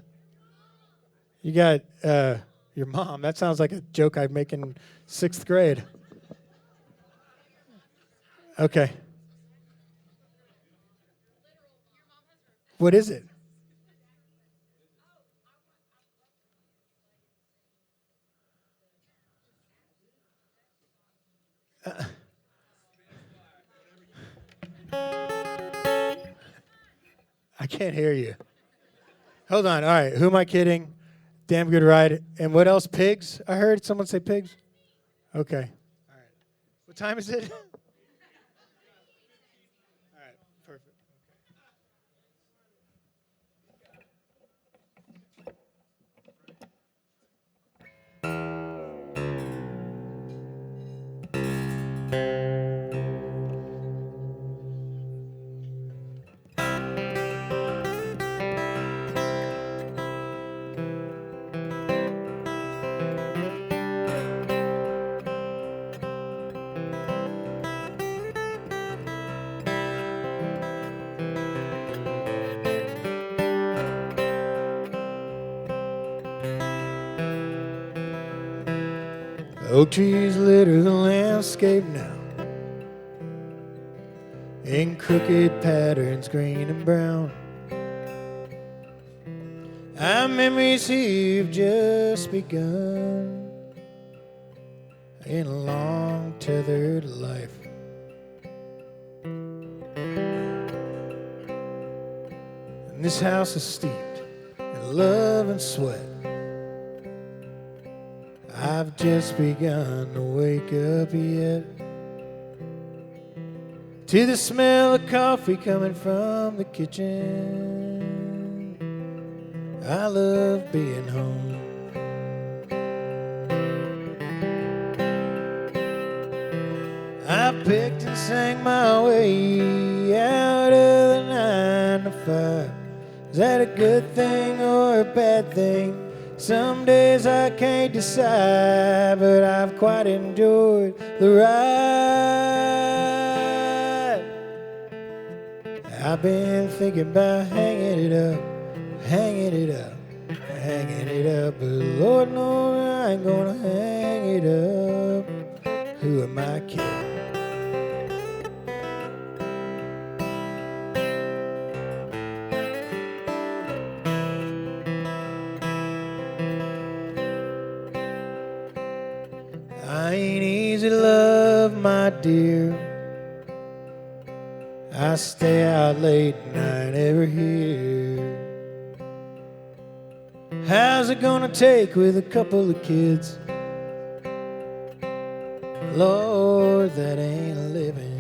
You got your mom. That sounds like a joke I'd make in 6th grade. Okay. What is it? I can't hear you. Hold on. All right. Who am I kidding? Damn good ride. And what else? Pigs? I heard someone say pigs. Okay. All right. What time is it? All right. Perfect. Oak trees litter the landscape now in crooked patterns, green and brown. Our memories here have just begun in a long tethered life. And this house is steeped in love and sweat. I've just begun to wake up yet to the smell of coffee coming from the kitchen. I love being home. I picked and sang my way out of the 9 to 5. Is that a good thing or a bad thing? Some days I can't decide, but I've quite enjoyed the ride. I've been thinking about hanging it up, hanging it up, hanging it up, but Lord knows I ain't gonna hang it up. Who am I kidding? I ain't easy to love, my dear. I stay out late and I never hear. How's it gonna take with a couple of kids? Lord, that ain't living.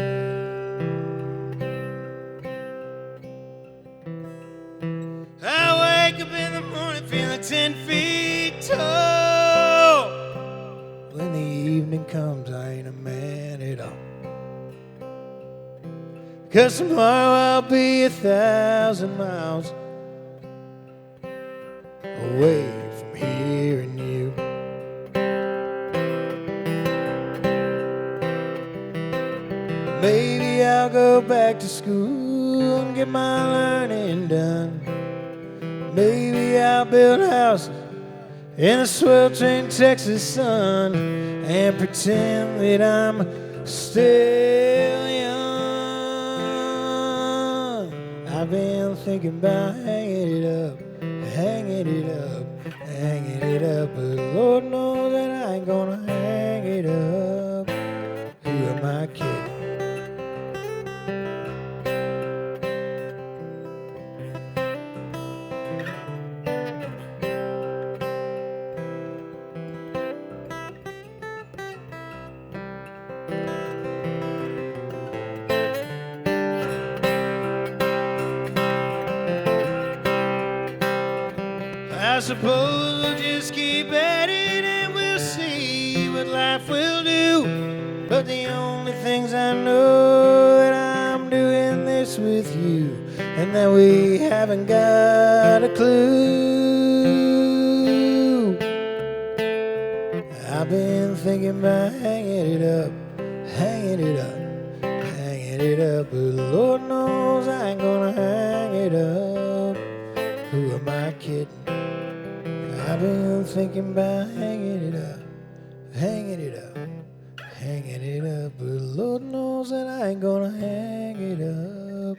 I wake up in the morning feeling 10 feet tall. When the evening comes, I ain't a man at all. 'Cause tomorrow I'll be 1,000 miles away from hearing you. Maybe I'll go back to school and get my learning done. Maybe I'll build houses in the sweltering Texas sun and pretend that I'm still young. I've been thinking about hanging it up, hanging it up, hanging it up, but Lord knows that I ain't gonna hang it up. Who am I kidding? I suppose we'll just keep at it and we'll see what life will do. But the only things I know that I'm doing this with you, and that we haven't got a clue. I've been thinking about hanging it up, hanging it up, hanging it up, but Lord knows I ain't gonna hang it up. Who am I kidding? I've been thinking about hanging it up, hanging it up, hanging it up, but Lord knows that I ain't gonna hang it up.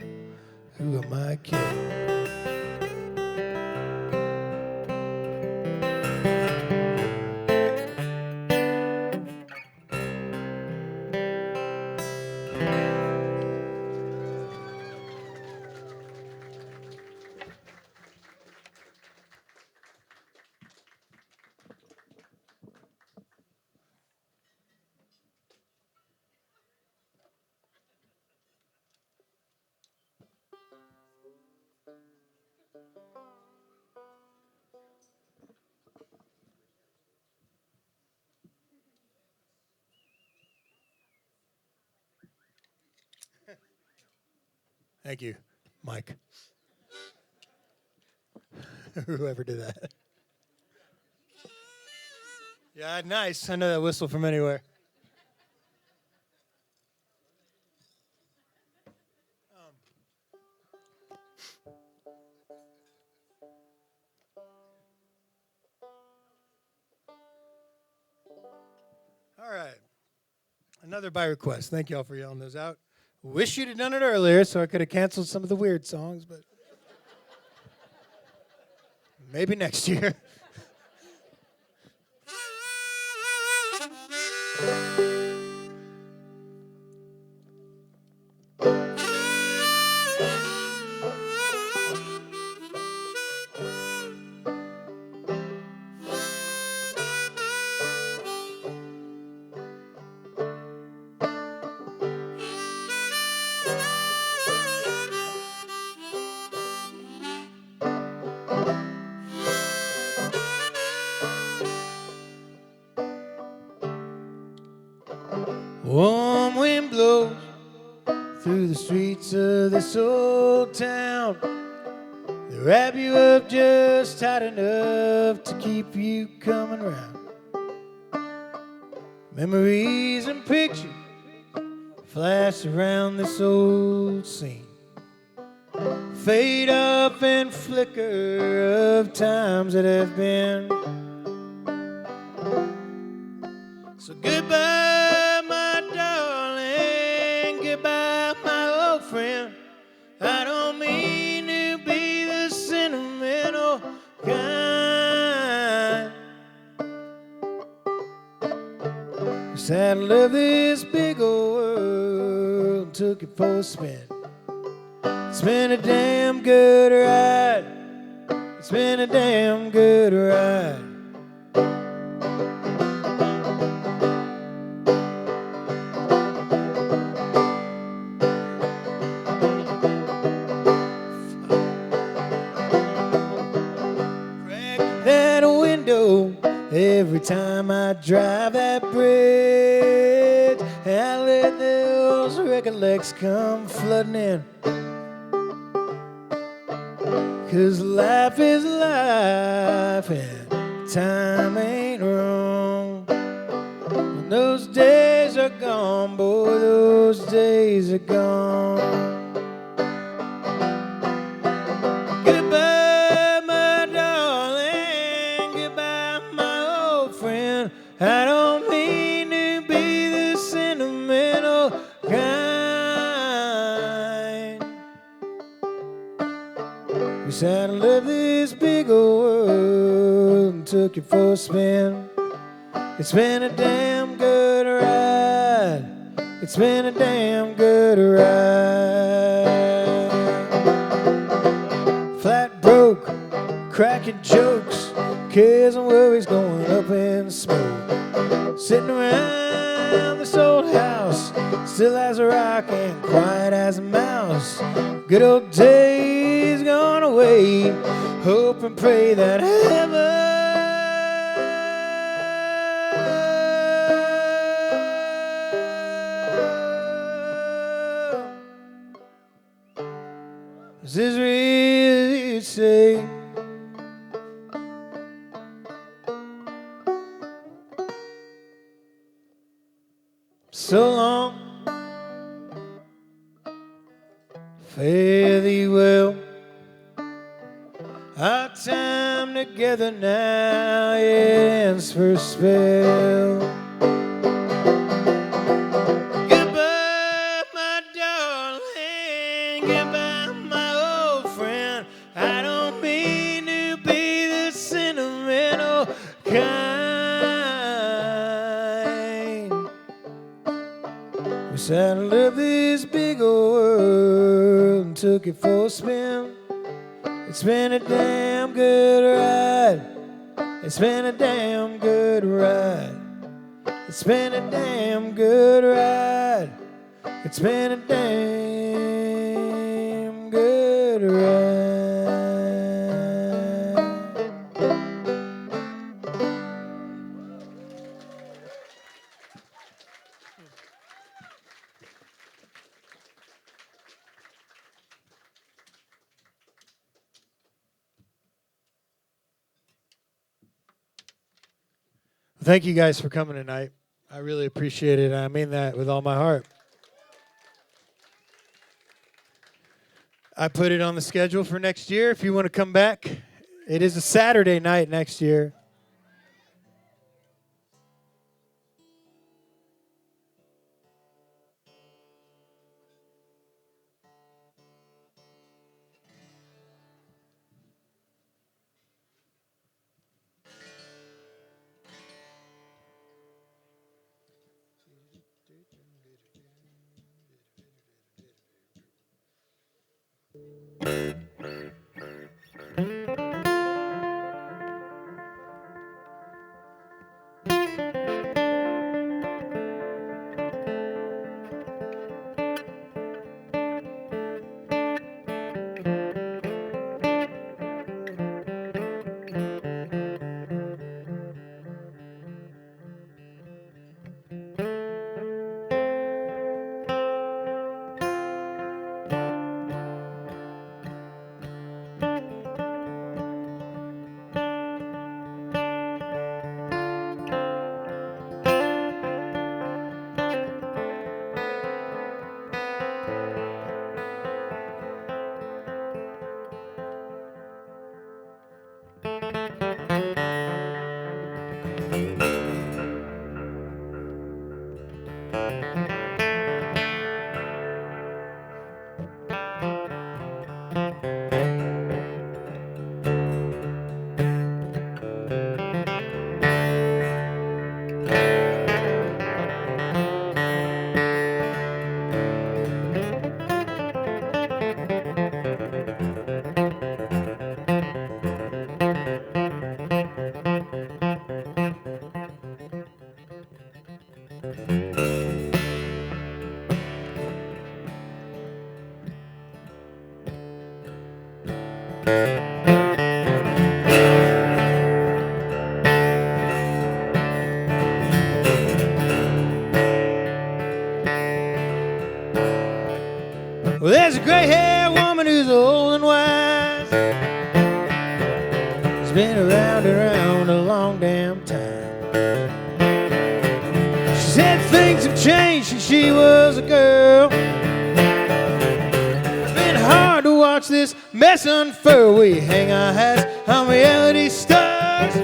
Who am I kidding? Thank you, Mike. Whoever did that. Yeah, nice. I know that whistle from anywhere. All right. Another by request. Thank y'all for yelling those out. Wish you'd have done it earlier so I could have canceled some of the weird songs, but maybe next year. Warm wind blows through the streets of this old town. They wrap you up just tight enough to keep you coming round. Memories and pictures flash around this old scene. Fade up and flicker of times that have been. So goodbye, my darling, goodbye, my old friend. I don't mean to be the sentimental kind. Sad to love this big old world and took it for a spin. It's been a damn good ride. It's been a damn good ride. Every time I drive that bridge, I let those recollects come flooding in. 'Cause life is life and time ain't wrong. When those days are gone, boy, those days are gone. I don't mean to be the sentimental kind. Wish I'd love this big old world and took it for a spin. It's been a damn good ride. It's been a damn good ride. Flat broke, cracking jokes, cares and worries going up in smoke. Sitting around this old house, still as a rock and quiet as a mouse. Good old days gone away, hope and pray that heaven is really safe. So long, fare thee well. Our time together now ends for a spell. Goodbye, my darling, goodbye, my old friend. I don't mean to be the sentimental kind. Wish I'd loved this big old world and took it for a spin. It's been a damn good ride. It's been a damn good ride. It's been a damn good ride. It's been a damn good ride. Thank you guys for coming tonight. I really appreciate it. I mean that with all my heart. I put it on the schedule for next year if you want to come back. It is a Saturday night next year. Well, there's a gray-haired woman who's old and wise. She's been around and around a long damn time. She said things have changed since she was a girl. It's been hard to watch this mess unfurl. We hang our hats on reality stars.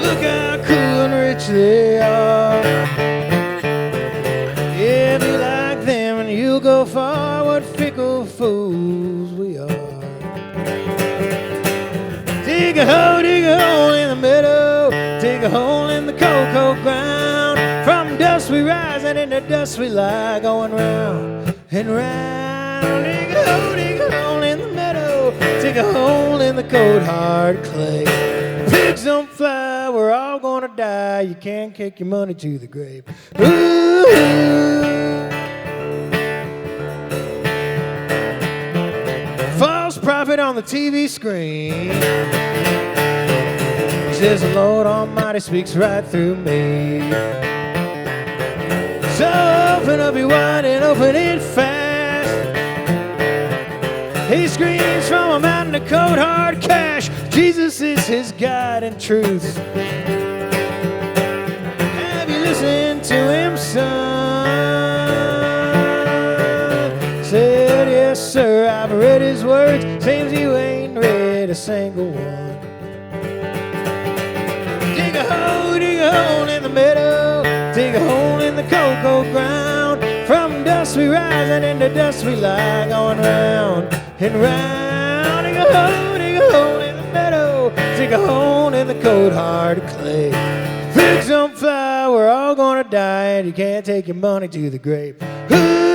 Look how cool and rich they are. Yeah, be like them and you'll go far. What fickle fools we are. Dig a hole in the meadow. Dig a hole in the cocoa ground. From dust we rise and in the dust we lie. Going round and round. Dig a hole in the meadow. Dig a hole in the cold hard clay. Pigs don't fly, we're all gonna die. You can't kick your money to the grave. Ooh. False prophet on the TV screen says the Lord Almighty speaks right through me. So open up your wide and open it fast. He screams from a mountain of cold hard cash. Jesus is his guide and truth. Have you listened to him, son? Said, yes, sir, I've read his words. Seems you ain't read a single one. Dig a hole in the meadow. Dig a hole in the cocoa ground. From dust we rise and into dust we lie. Going round and round. Dig a hole in the meadow. Dig a hole in the cold hard clay. Pigs don't fly, we're all gonna die. And you can't take your money to the grave. Ooh,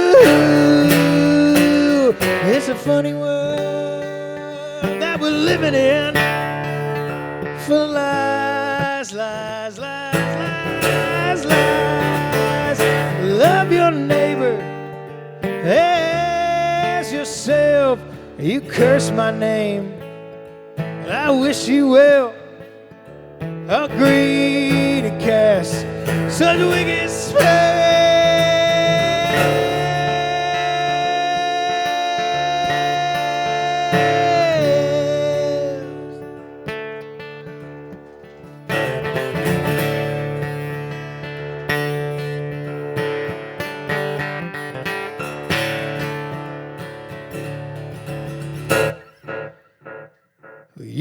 it's a funny world that we're living in. Full of lies, lies, lies, lies, lies. Love your neighbor as yourself. You curse my name, I wish you well. Agree to cast such wicked spells.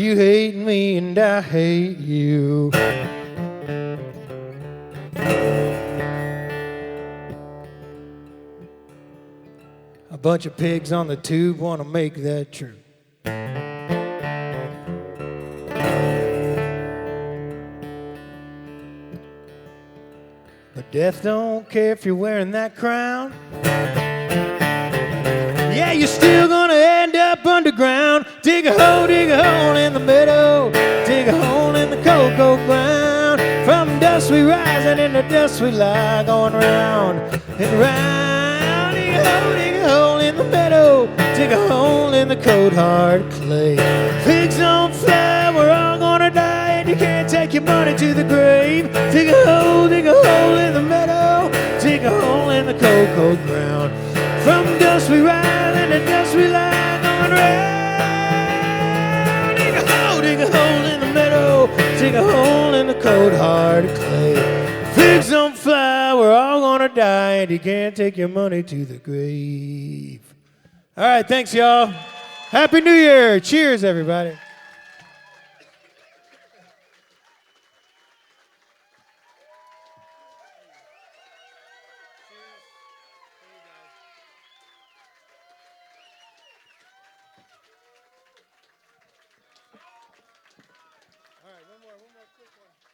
you hate me and I hate you. A bunch of pigs on the tube want to make that true. But death don't care if you're wearing that crown. Yeah, you're still gonna end up underground. Dig a hole in the meadow. Dig a hole in the cocoa ground. From dust we rise and in the dust we lie, going round and round. Dig a hole in the meadow. Dig a hole in the cold hard clay. Pigs don't fly, we're all gonna die, and you can't take your money to the grave. Dig a hole in the meadow. Dig a hole in the cocoa ground. From dust we rise and the dust we lie, going round. Dig a hole in the meadow. Dig a hole in the cold hard clay. Pigs don't fly, we're all gonna die, and you can't take your money to the grave. All right, thanks, y'all. Happy New Year. Cheers, everybody. All right, one more quick one.